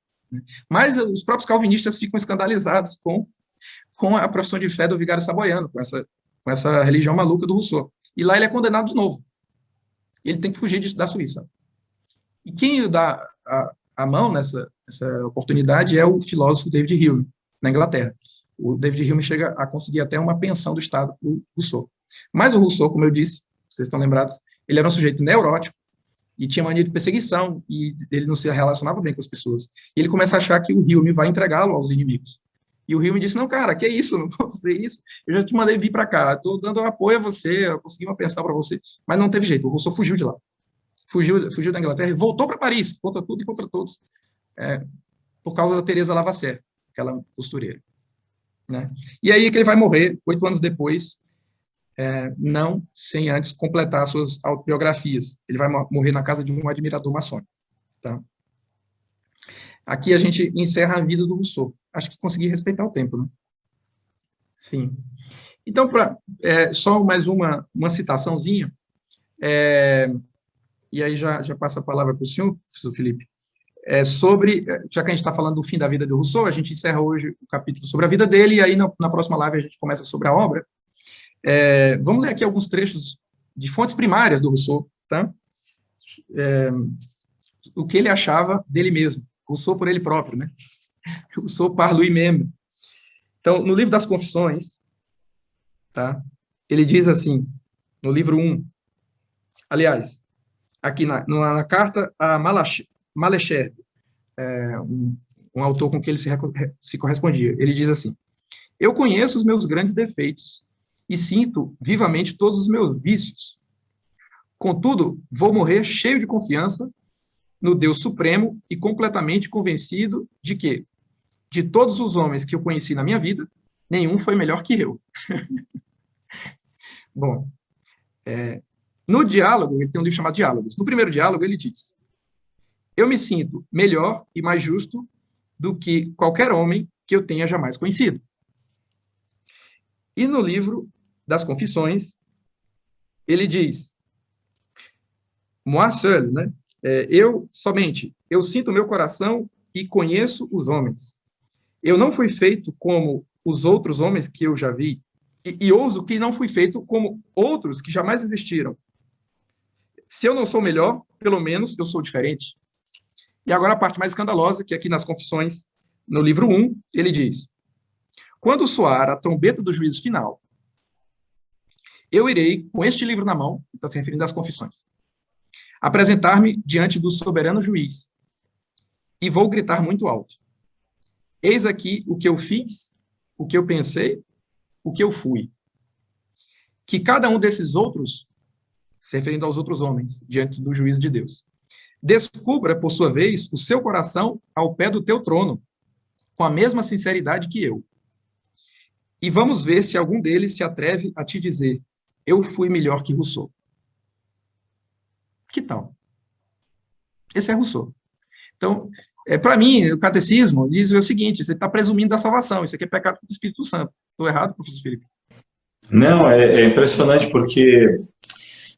Mas os próprios calvinistas ficam escandalizados com a profissão de fé do vigário saboiano, com essa religião maluca do Rousseau. E lá ele é condenado de novo. Ele tem que fugir da Suíça. E quem dá a mão nessa oportunidade é o filósofo David Hume, na Inglaterra. O David Hume chega a conseguir até uma pensão do Estado para o Rousseau. Mas o Rousseau, como eu disse, vocês estão lembrados, ele era um sujeito neurótico, e tinha mania de perseguição, e ele não se relacionava bem com as pessoas. E ele começa a achar que o Hilme vai entregá-lo aos inimigos. E o Hilme disse, não, cara, que isso, não vou fazer isso, eu já te mandei vir para cá, estou dando apoio a você, eu consegui uma pensão para você, mas não teve jeito, o Rousseau fugiu de lá. Fugiu da Inglaterra e voltou para Paris, contra tudo e contra todos, por causa da Teresa Lavasseur, aquela costureira. Né? E aí que ele vai morrer, 8 anos depois, não sem antes completar suas autobiografias. Ele vai morrer na casa de um admirador maçônico. Tá? Aqui a gente encerra a vida do Rousseau. Acho que consegui respeitar o tempo, né? Sim. Então, só mais uma citaçãozinha, e aí já passa a palavra para o senhor, professor Felipe, sobre, já que a gente está falando do fim da vida do Rousseau, a gente encerra hoje o capítulo sobre a vida dele, e aí na próxima live a gente começa sobre a obra. Vamos ler aqui alguns trechos de fontes primárias do Rousseau, tá? O que ele achava dele mesmo, Rousseau por ele próprio, né? Rousseau par lui-même. Então, no livro das Confissões, tá? Ele diz assim, no livro 1, aliás, aqui na carta a Malesherbes, um autor com quem ele se correspondia, ele diz assim, eu conheço os meus grandes defeitos e sinto vivamente todos os meus vícios. Contudo, vou morrer cheio de confiança no Deus Supremo e completamente convencido de que, de todos os homens que eu conheci na minha vida, nenhum foi melhor que eu. Bom, no diálogo, ele tem um livro chamado Diálogos. No primeiro diálogo, ele diz, eu me sinto melhor e mais justo do que qualquer homem que eu tenha jamais conhecido. E no livro das Confissões, ele diz, moi seul, né? Eu sinto meu coração e conheço os homens. Eu não fui feito como os outros homens que eu já vi, e ouso que não fui feito como outros que jamais existiram. Se eu não sou melhor, pelo menos eu sou diferente. E agora a parte mais escandalosa, que aqui nas Confissões, no livro 1, ele diz, quando soar a trombeta do juízo final, eu irei, com este livro na mão, está se referindo às Confissões, apresentar-me diante do soberano juiz, e vou gritar muito alto. Eis aqui o que eu fiz, o que eu pensei, o que eu fui. Que cada um desses outros, se referindo aos outros homens, diante do juízo de Deus, descubra, por sua vez, o seu coração ao pé do teu trono, com a mesma sinceridade que eu. E vamos ver se algum deles se atreve a te dizer, eu fui melhor que Rousseau. Que tal? Esse é Rousseau. Então, para mim, o catecismo diz o seguinte, você está presumindo da salvação, isso aqui é pecado do Espírito Santo. Estou errado, professor Felipe?
Não, é impressionante porque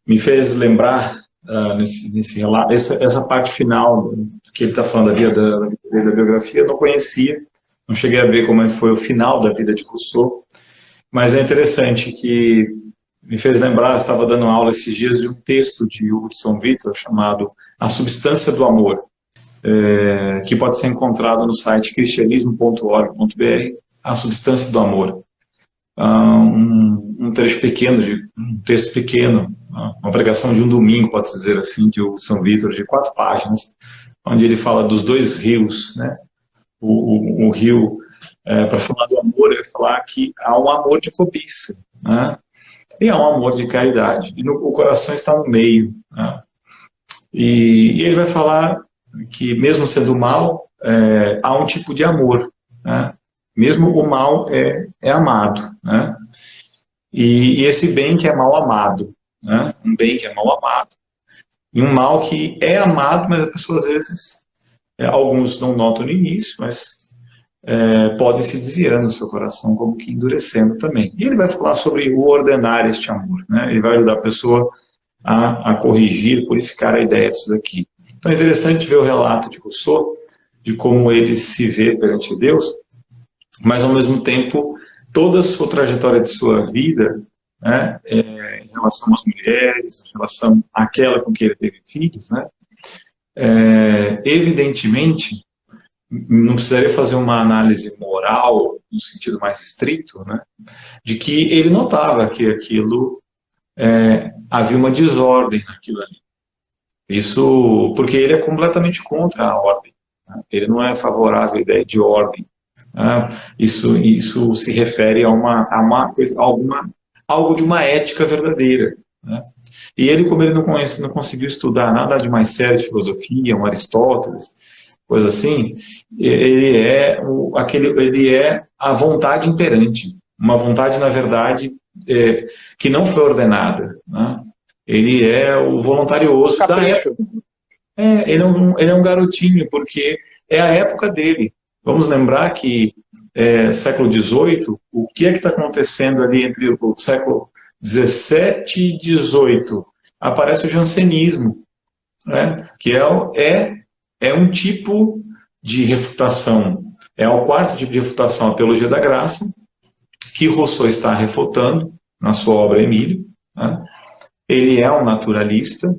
me fez lembrar nesse relato, essa parte final que ele está falando da biografia, eu não conhecia, não cheguei a ver como foi o final da vida de Rousseau, mas é interessante que me fez lembrar, estava dando aula esses dias de um texto de Hugo de São Vítor chamado A Substância do Amor, que pode ser encontrado no site cristianismo.org.br, A Substância do Amor. Um trecho pequeno, um texto pequeno, uma pregação de um domingo, pode dizer assim, de Hugo de São Vítor, de 4 páginas, onde ele fala dos 2 rios, né? O rio, para falar do amor, ele vai falar que há um amor de cobiça, né? E há um amor de caridade, e o coração está no meio, né? E ele vai falar que mesmo sendo mal, há um tipo de amor, né? Mesmo o mal é amado, né? E esse bem que é mal amado, né? Um bem que é mal amado, e um mal que é amado, mas a pessoa às vezes, alguns não notam no início, mas podem se desviando no seu coração, como que endurecendo também. E ele vai falar sobre o ordenar este amor, né? Ele vai ajudar a pessoa a corrigir, purificar a ideia disso daqui. Então é interessante ver o relato de Rousseau, de como ele se vê perante Deus, mas ao mesmo tempo, toda a sua trajetória de sua vida, né, em relação às mulheres, em relação àquela com que ele teve filhos, né, evidentemente, não precisaria fazer uma análise moral, no sentido mais estrito, né, de que ele notava que aquilo havia uma desordem naquilo ali. Isso porque ele é completamente contra a ordem, né? Ele não é favorável à ideia de ordem. Isso se refere a uma coisa, algo de uma ética verdadeira, né? E ele, como ele não conseguiu estudar nada de mais sério de filosofia, um Aristóteles, coisa assim, ele é a vontade imperante, uma vontade, na verdade, que não foi ordenada, né? Ele é o voluntarioso da época. Ele é um garotinho, porque é a época dele. Vamos lembrar que século XVIII, o que é que está acontecendo ali entre o século XVII e XVIII? Aparece o jansenismo, né? Que é um tipo de refutação, é o quarto tipo de refutação à teologia da graça, que Rousseau está refutando na sua obra Emílio, né? Ele é um naturalista,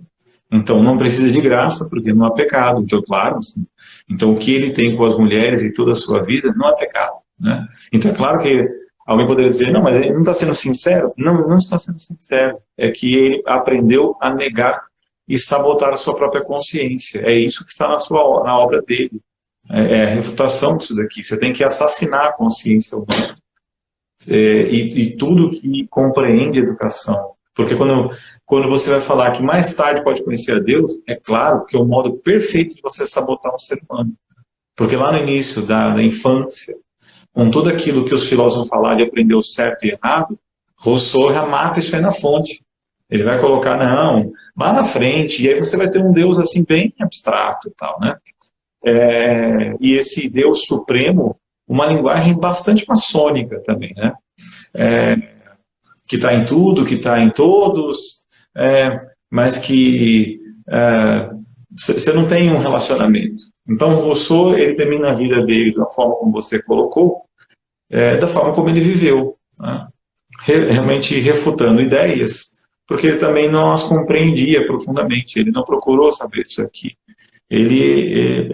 então não precisa de graça, porque não há pecado. Então, claro, assim, então o que ele tem com as mulheres e toda a sua vida não há pecado, né? Então é claro que alguém poderia dizer, não, mas ele não está sendo sincero. Não, não está sendo sincero. É que ele aprendeu a negar e sabotar a sua própria consciência. É isso que está na obra dele. É a refutação disso daqui. Você tem que assassinar a consciência humana. E tudo que compreende a educação. Porque quando você vai falar que mais tarde pode conhecer a Deus, é claro que é o modo perfeito de você sabotar um ser humano. Porque lá no início da infância, com tudo aquilo que os filósofos vão falar de aprender o certo e errado, Rousseau já mata isso aí na fonte. Ele vai colocar, não, lá na frente, e aí você vai ter um Deus assim bem abstrato e tal, né? E esse Deus supremo, uma linguagem bastante maçônica também, né? Que está em tudo, que está em todos, mas que você não tem um relacionamento. Então, o Rousseau, ele termina a vida dele da forma como você colocou, da forma como ele viveu, né? Realmente refutando ideias, porque ele também não as compreendia profundamente, ele não procurou saber isso aqui. Ele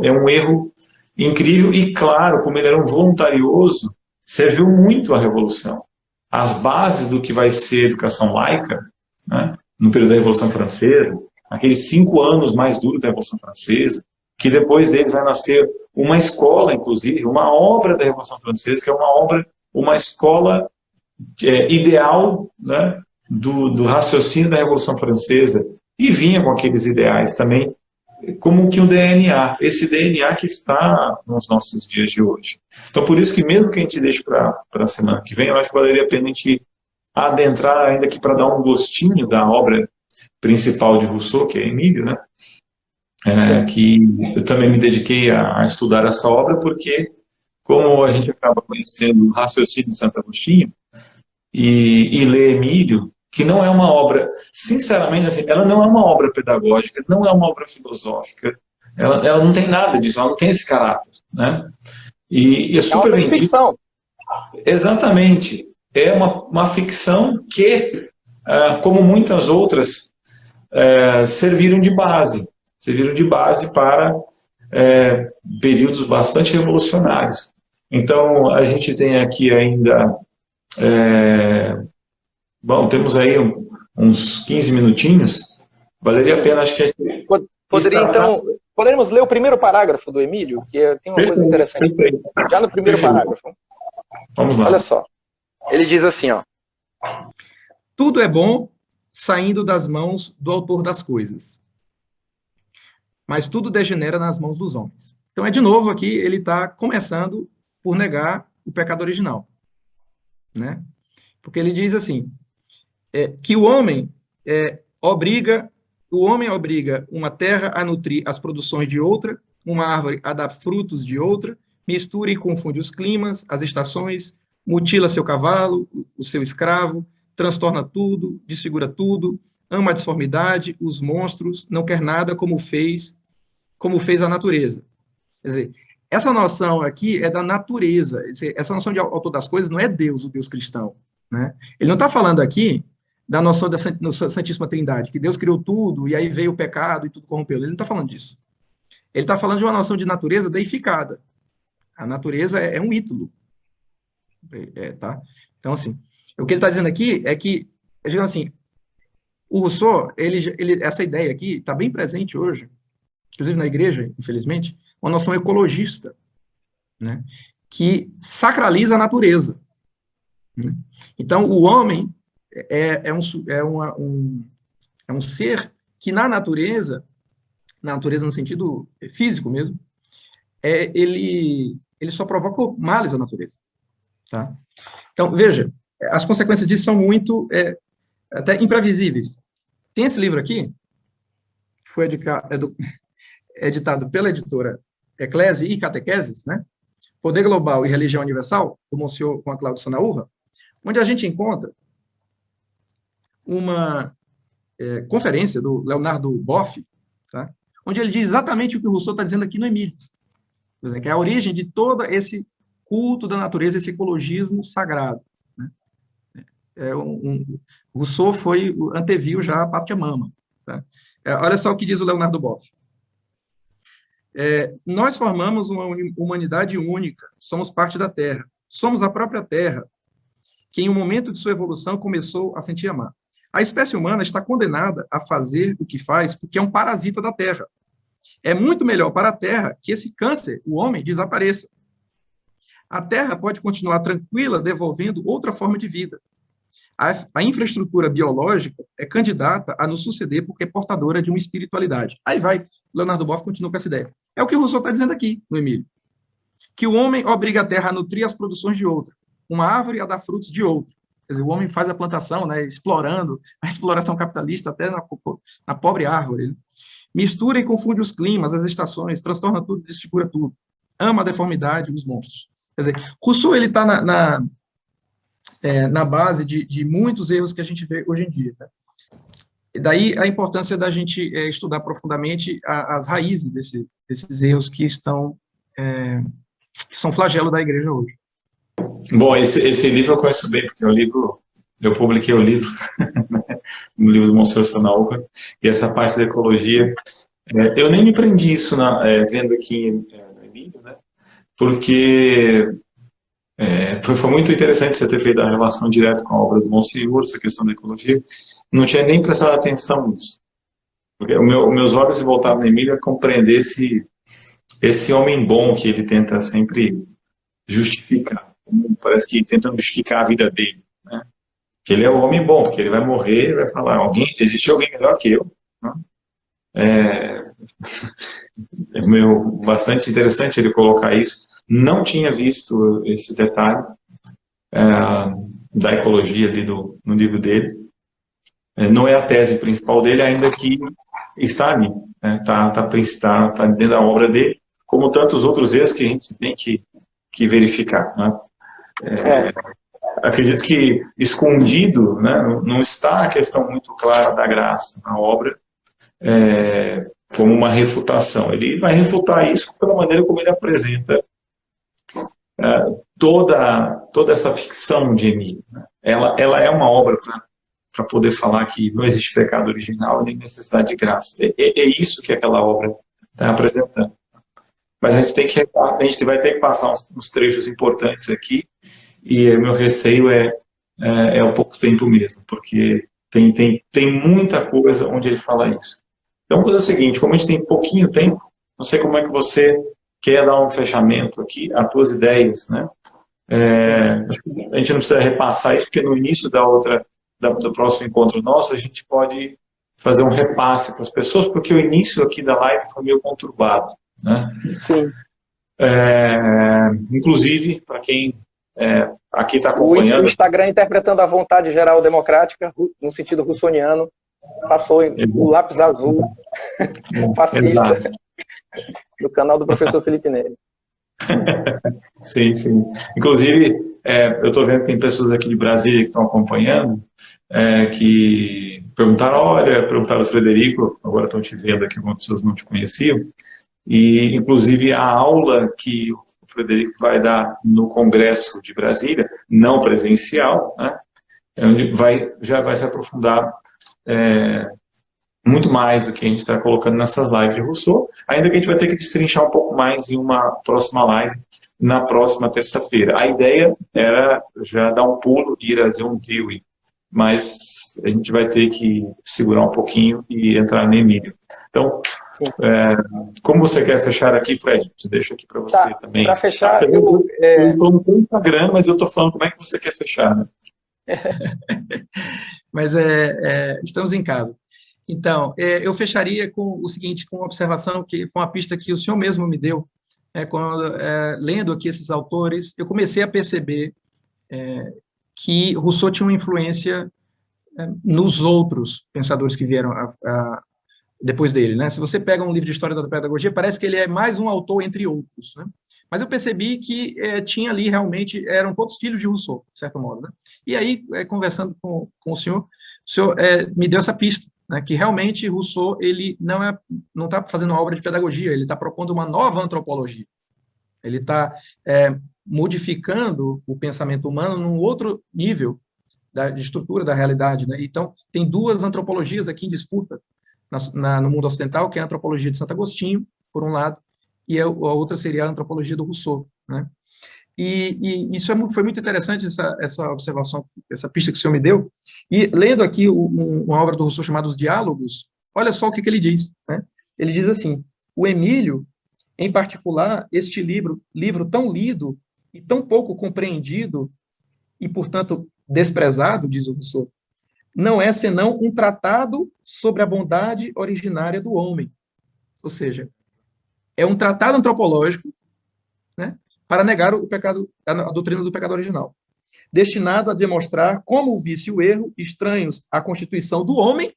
é um erro incrível e, claro, como ele era um voluntarioso, serviu muito à Revolução. As bases do que vai ser educação laica, né, no período da Revolução Francesa, aqueles 5 anos mais duros da Revolução Francesa, que depois dele vai nascer uma escola, inclusive, uma obra da Revolução Francesa, que é uma escola ideal, né, do raciocínio da Revolução Francesa, e vinha com aqueles ideais também, como que um DNA, esse DNA que está nos nossos dias de hoje. Então, por isso que mesmo que a gente deixe para a semana que vem, eu acho que valeria a pena a gente adentrar ainda aqui para dar um gostinho da obra principal de Rousseau, que é Emílio, né? Que eu também me dediquei a estudar essa obra, porque como a gente acaba conhecendo o raciocínio de Santo Agostinho, e ler Emílio, que não é uma obra, sinceramente, assim, ela não é uma obra pedagógica, não é uma obra filosófica, ela não tem nada disso, ela não tem esse caráter, né? E é super
uma ficção.
Exatamente. É uma ficção que, como muitas outras, serviram de base para períodos bastante revolucionários. Então, a gente tem aqui ainda... Bom, temos aí uns 15 minutinhos. Valeria a pena, acho que a gente...
Poderíamos ler o primeiro parágrafo do Emílio, que tem uma coisa interessante. Já no primeiro parágrafo.
Vamos lá.
Olha só. Ele diz assim, ó.
Tudo é bom saindo das mãos do autor das coisas, mas tudo degenera nas mãos dos homens. Então, de novo, aqui ele está começando por negar o pecado original, né? Porque ele diz assim, que o homem obriga uma terra a nutrir as produções de outra, uma árvore a dar frutos de outra, mistura e confunde os climas, as estações, mutila seu cavalo, o seu escravo, transtorna tudo, desfigura tudo, ama a disformidade, os monstros, não quer nada como fez a natureza. Quer dizer, essa noção aqui é da natureza. Essa noção de autor das coisas não é Deus, o Deus cristão, né? Ele não está falando aqui da noção da Santíssima Trindade, que Deus criou tudo e aí veio o pecado e tudo corrompeu. Ele não está falando disso. Ele está falando de uma noção de natureza deificada. A natureza é um ídolo. Tá? Então, assim, o que ele está dizendo aqui é que, digamos assim, O Rousseau, essa ideia aqui está bem presente hoje, inclusive na igreja, infelizmente, uma noção ecologista, né, que sacraliza a natureza. Né? Então, o homem é um ser que na natureza no sentido físico mesmo, ele só provoca males à natureza. Tá? Então, veja, as consequências disso são muito até imprevisíveis. Tem esse livro aqui, que foi editado pela editora Eclésia e Catequeses, né? Poder Global e Religião Universal, do Monsenhor Juan Cláudio Sanaúrra, onde a gente encontra uma conferência do Leonardo Boff, tá? Onde ele diz exatamente o que o Rousseau está dizendo aqui no Emílio, que é a origem de todo esse culto da natureza, esse ecologismo sagrado. Né? Rousseau anteviu já a Pátria Mama. Tá? Olha só o que diz o Leonardo Boff. Nós formamos uma humanidade única, somos parte da Terra, somos a própria Terra, que em um momento de sua evolução começou a sentir amar. A espécie humana está condenada a fazer o que faz porque é um parasita da Terra. É muito melhor para a Terra que esse câncer, o homem, desapareça. A Terra pode continuar tranquila, devolvendo outra forma de vida. A infraestrutura biológica é candidata a nos suceder porque é portadora de uma espiritualidade. Aí vai, Leonardo Boff continua com essa ideia. É o que o Rousseau está dizendo aqui, no Emílio. Que o homem obriga a Terra a nutrir as produções de outra, uma árvore a dar frutos de outra. Quer dizer, o homem faz a plantação, né, explorando a exploração capitalista até na pobre árvore. Né? Mistura e confunde os climas, as estações, transtorna tudo, desfigura tudo. Ama a deformidade, os monstros. Quer dizer, Rousseau está na base de muitos erros que a gente vê hoje em dia. Né? E daí a importância da gente estudar profundamente as raízes desses erros que são flagelo da igreja hoje.
Bom, esse livro eu conheço bem, porque eu publiquei o livro, no livro do Monsenhor Sanaúrra, e essa parte da ecologia, eu nem me prendi isso vendo aqui no Emílio, né? Porque foi muito interessante você ter feito a relação direta com a obra do Monsenhor, essa questão da ecologia. Não tinha nem prestado atenção nisso. Porque meus olhos se voltavam no Emílio a compreender esse homem bom que ele tenta sempre justificar. Parece que tentando justificar a vida dele. Né? Que ele é um homem bom, porque ele vai morrer e vai falar, existe alguém melhor que eu. Né? Bastante interessante ele colocar isso. Não tinha visto esse detalhe da ecologia ali no livro dele. Não é a tese principal dele, ainda que está ali. Está dentro da obra dele, como tantos outros erros que a gente tem que verificar. Né? Acredito que escondido, né, não está a questão muito clara da graça na obra, como uma refutação. Ele vai refutar isso pela maneira como ele apresenta toda essa ficção de Emílio. Né? Ela é uma obra para poder falar que não existe pecado original nem necessidade de graça. É isso que aquela obra está apresentando. Mas a gente vai ter que passar uns trechos importantes aqui, e meu receio é o pouco tempo mesmo, porque tem muita coisa onde ele fala isso. Então, vamos fazer o seguinte, como a gente tem pouquinho tempo, não sei como é que você quer dar um fechamento aqui, as tuas ideias, né? A gente não precisa repassar isso, porque no início do próximo encontro nosso, a gente pode fazer um repasse para as pessoas, porque o início aqui da live foi meio conturbado. Né? Sim. Inclusive, para quem aqui está acompanhando...
O Instagram interpretando a vontade geral democrática, no sentido russoniano, passou o lápis azul fascista do canal do professor Felipe Neri.
Sim, sim. Inclusive, eu estou vendo que tem pessoas aqui de Brasília que estão acompanhando, que perguntaram ao Frederico, agora estão te vendo aqui, algumas pessoas não te conheciam, e inclusive a aula que o Frederico vai dar no Congresso de Brasília, não presencial, né, onde já vai se aprofundar muito mais do que a gente está colocando nessas lives de Rousseau, ainda que a gente vai ter que destrinchar um pouco mais em uma próxima live, na próxima terça-feira. A ideia era já dar um pulo, ir a John Dewey, mas a gente vai ter que segurar um pouquinho e entrar no Emílio. Então, como você quer fechar aqui, Fred? Te deixo aqui para você também.
Para fechar,
eu estou no Instagram, mas eu estou falando como é que você quer fechar, né?
Mas estamos em casa. Então, eu fecharia com o seguinte, com uma observação, que foi uma pista que o senhor mesmo me deu, lendo aqui esses autores, eu comecei a perceber que Rousseau tinha uma influência nos outros pensadores que vieram depois dele, né? Se você pega um livro de história da pedagogia, parece que ele é mais um autor entre outros, né? Mas eu percebi que tinha ali realmente, eram todos filhos de Rousseau, de certo modo, né? E aí, conversando com o senhor me deu essa pista, né, que realmente Rousseau ele não está fazendo uma obra de pedagogia, ele está propondo uma nova antropologia. Ele está modificando o pensamento humano num outro nível de estrutura da realidade, né? Então, tem duas antropologias aqui em disputa no mundo ocidental, que é a antropologia de Santo Agostinho, por um lado, e a outra seria a antropologia do Rousseau, né? E isso foi muito interessante, essa observação, essa pista que o senhor me deu. E lendo aqui uma obra do Rousseau chamada Os Diálogos, olha só o que ele diz, né? Ele diz assim: o Emílio, em particular, este livro tão lido e tão pouco compreendido e, portanto, desprezado, diz o Rousseau, não é senão um tratado sobre a bondade originária do homem. Ou seja, é um tratado antropológico, né, para negar o pecado, a doutrina do pecado original, destinado a demonstrar como o vício e o erro, estranhos à constituição do homem,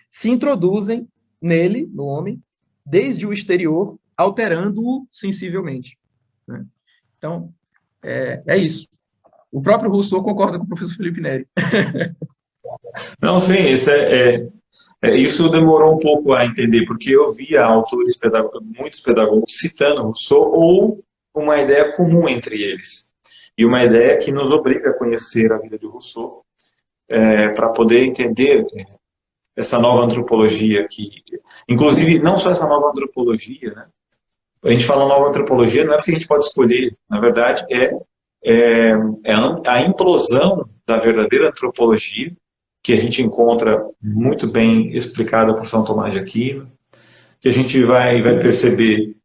se introduzem nele, no homem, desde o exterior, alterando-o sensivelmente, né? Então, é isso. O próprio Rousseau concorda com o professor Felipe Neri.
Não, sim, isso demorou um pouco a entender, porque eu via autores, muitos pedagogos citando Rousseau, ou uma ideia comum entre eles. E uma ideia que nos obriga a conhecer a vida de Rousseau, para poder entender essa nova antropologia, inclusive, não só essa nova antropologia, né? A gente fala nova antropologia, não é porque a gente pode escolher, na verdade, a implosão da verdadeira antropologia, que a gente encontra muito bem explicada por São Tomás de Aquino, que a gente vai perceber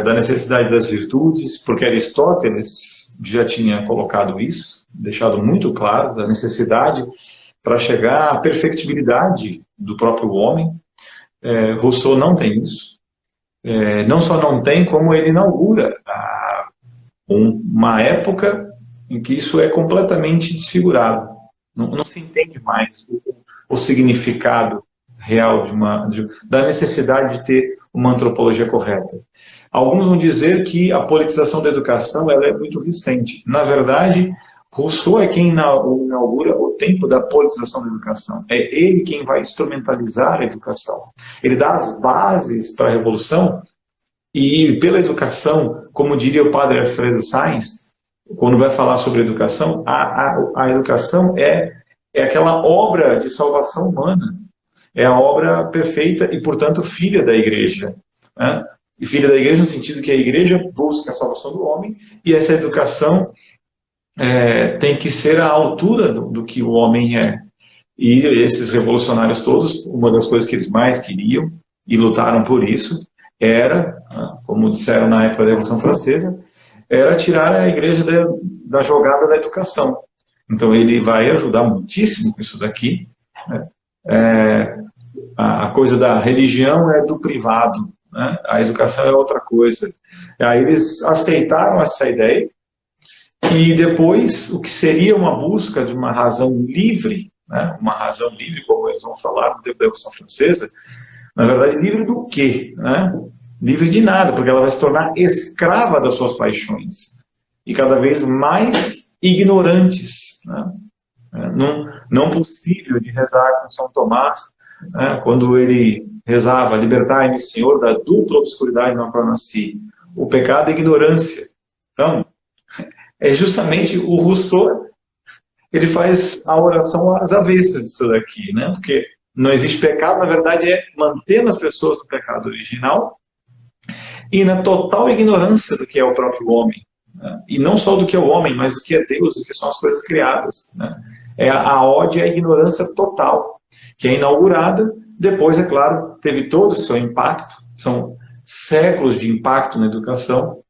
da necessidade das virtudes, porque Aristóteles já tinha colocado isso, deixado muito claro, da necessidade para chegar à perfectibilidade do próprio homem. Rousseau não tem isso. Não só não tem, como ele inaugura uma época em que isso é completamente desfigurado. Não se entende mais o significado real da necessidade de ter uma antropologia correta. Alguns vão dizer que a politização da educação ela é muito recente. Na verdade, Rousseau é quem inaugura o tempo da politização da educação. É ele quem vai instrumentalizar a educação. Ele dá as bases para a revolução e, pela educação, como diria o padre Alfredo Sainz, quando vai falar sobre educação, a educação é aquela obra de salvação humana. É a obra perfeita e, portanto, filha da igreja, né? E filha da igreja no sentido que a igreja busca a salvação do homem e essa educação tem que ser à altura do que o homem é. E esses revolucionários todos, uma das coisas que eles mais queriam e lutaram por isso era, como disseram na época da Revolução Francesa, era tirar a igreja da jogada da educação. Então ele vai ajudar muitíssimo com isso daqui, né? A coisa da religião é do privado, né? A educação é outra coisa. Aí eles aceitaram essa ideia e depois o que seria uma busca de uma razão livre, né? Uma razão livre, como eles vão falar no tempo da Revolução Francesa, na verdade livre do quê? Né? Livre de nada, porque ela vai se tornar escrava das suas paixões e cada vez mais ignorantes, né? Não possível de rezar com São Tomás, né? Quando ele rezava: libertai-me, Senhor, da dupla obscuridade na qual nasci. O pecado é ignorância. Então, é justamente o Rousseau, ele faz a oração às avessas disso daqui, né? Porque não existe pecado, na verdade é manter as pessoas no pecado original e na total ignorância do que é o próprio homem, né? E não só do que é o homem, mas do que é Deus, do que são as coisas criadas, né? é a ode à ignorância total, que é inaugurada, depois, é claro, teve todo o seu impacto, são séculos de impacto na educação,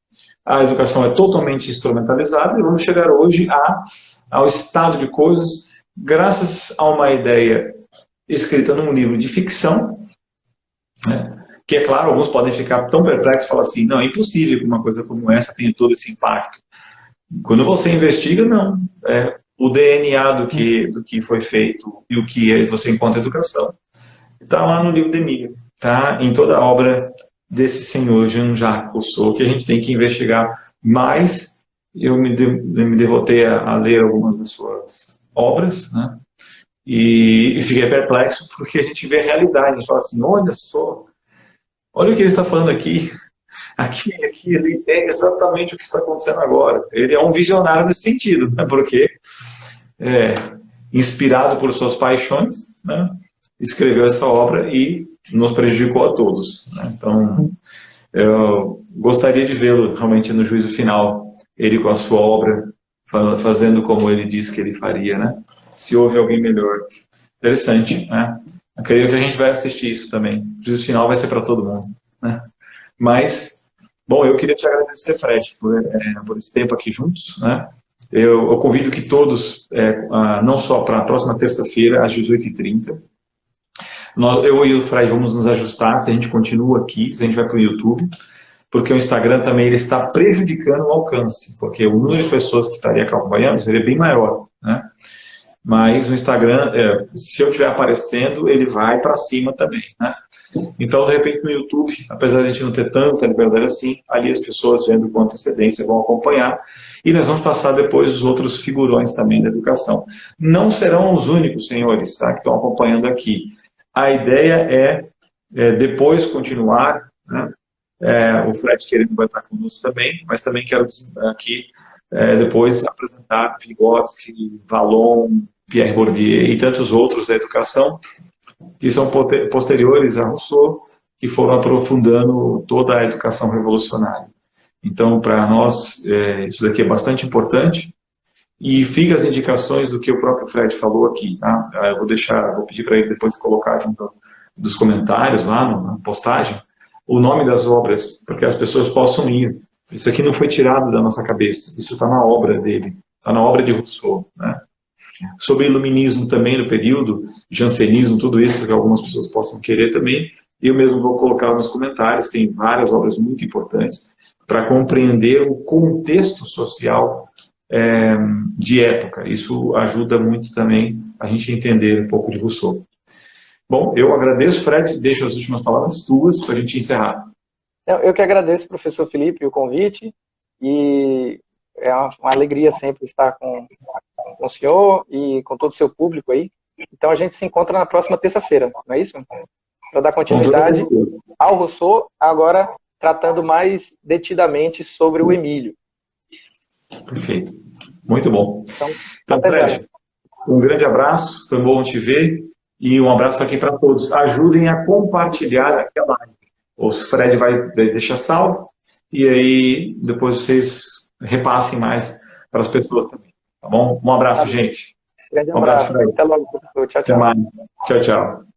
a educação é totalmente instrumentalizada e vamos chegar hoje ao estado de coisas graças a uma ideia escrita num livro de ficção, né, que, é claro, alguns podem ficar tão perplexos e falar assim, não, é impossível que uma coisa como essa tenha todo esse impacto. Quando você investiga, não. O DNA do que foi feito e o que você encontra em educação está lá no livro de Emílio, está em toda a obra desse senhor Jean-Jacques Rousseau, que a gente tem que investigar mais. Eu me devotei a ler algumas das suas obras, né? E fiquei perplexo porque a gente vê a realidade, a gente fala assim, olha só, olha o que ele está falando aqui. Aqui, ele é exatamente o que está acontecendo agora. Ele é um visionário nesse sentido, né? Porque, inspirado por suas paixões, né, escreveu essa obra e nos prejudicou a todos, né? Então, eu gostaria de vê-lo realmente no juízo final, ele com a sua obra, fazendo como ele disse que ele faria, né? Se houve alguém melhor. Interessante, né? Eu creio que a gente vai assistir isso também. O juízo final vai ser para todo mundo, né? Mas, bom, eu queria te agradecer, Fred, por esse tempo aqui juntos, né? Eu convido que todos, não só para a próxima terça-feira, às 18h30, eu e o Fred vamos nos ajustar, se a gente continua aqui, se a gente vai para o YouTube, porque o Instagram também ele está prejudicando o alcance, porque o número de pessoas que estaria acompanhando seria bem maior, né? Mas o Instagram, se eu estiver aparecendo, ele vai para cima também, né? Então, de repente, no YouTube, apesar de a gente não ter tanta liberdade assim, ali as pessoas vendo com antecedência vão acompanhar, e nós vamos passar depois os outros figurões também da educação. Não serão os únicos, senhores, tá, que estão acompanhando aqui. A ideia é depois continuar, né? O Fred querendo vai estar conosco também, mas também quero aqui depois apresentar Vygotsky, Vallon, Pierre Bourdieu e tantos outros da educação que são posteriores a Rousseau, que foram aprofundando toda a educação revolucionária. Então, para nós, isso daqui é bastante importante, e fica as indicações do que o próprio Fred falou aqui, tá? Eu vou pedir para ele depois colocar junto dos comentários lá na postagem, o nome das obras, para que as pessoas possam ir. Isso aqui não foi tirado da nossa cabeça, isso está na obra dele, está na obra de Rousseau, né? Sobre iluminismo também no período, jansenismo, tudo isso que algumas pessoas possam querer também, eu mesmo vou colocar nos comentários, tem várias obras muito importantes para compreender o contexto social de época. Isso ajuda muito também a gente entender um pouco de Rousseau. Bom, eu agradeço, Fred, deixo as últimas palavras tuas para a gente encerrar.
Eu que agradeço, professor Felipe, o convite, e é uma alegria sempre estar com o senhor e com todo o seu público aí. Então a gente se encontra na próxima terça-feira, não é isso? Para dar continuidade ao Rousseau, agora tratando mais detidamente sobre o Emílio.
Perfeito. Muito bom. Então
até
Fred, um grande abraço, foi bom te ver, e um abraço aqui para todos. Ajudem a compartilhar aquela live. O Fred vai deixar salvo, e aí depois vocês repassem mais para as pessoas também. Tá bom? Um abraço, gente.
Grande abraço, Fred. Até logo, professor. Tchau, tchau.
Até mais. Tchau, tchau.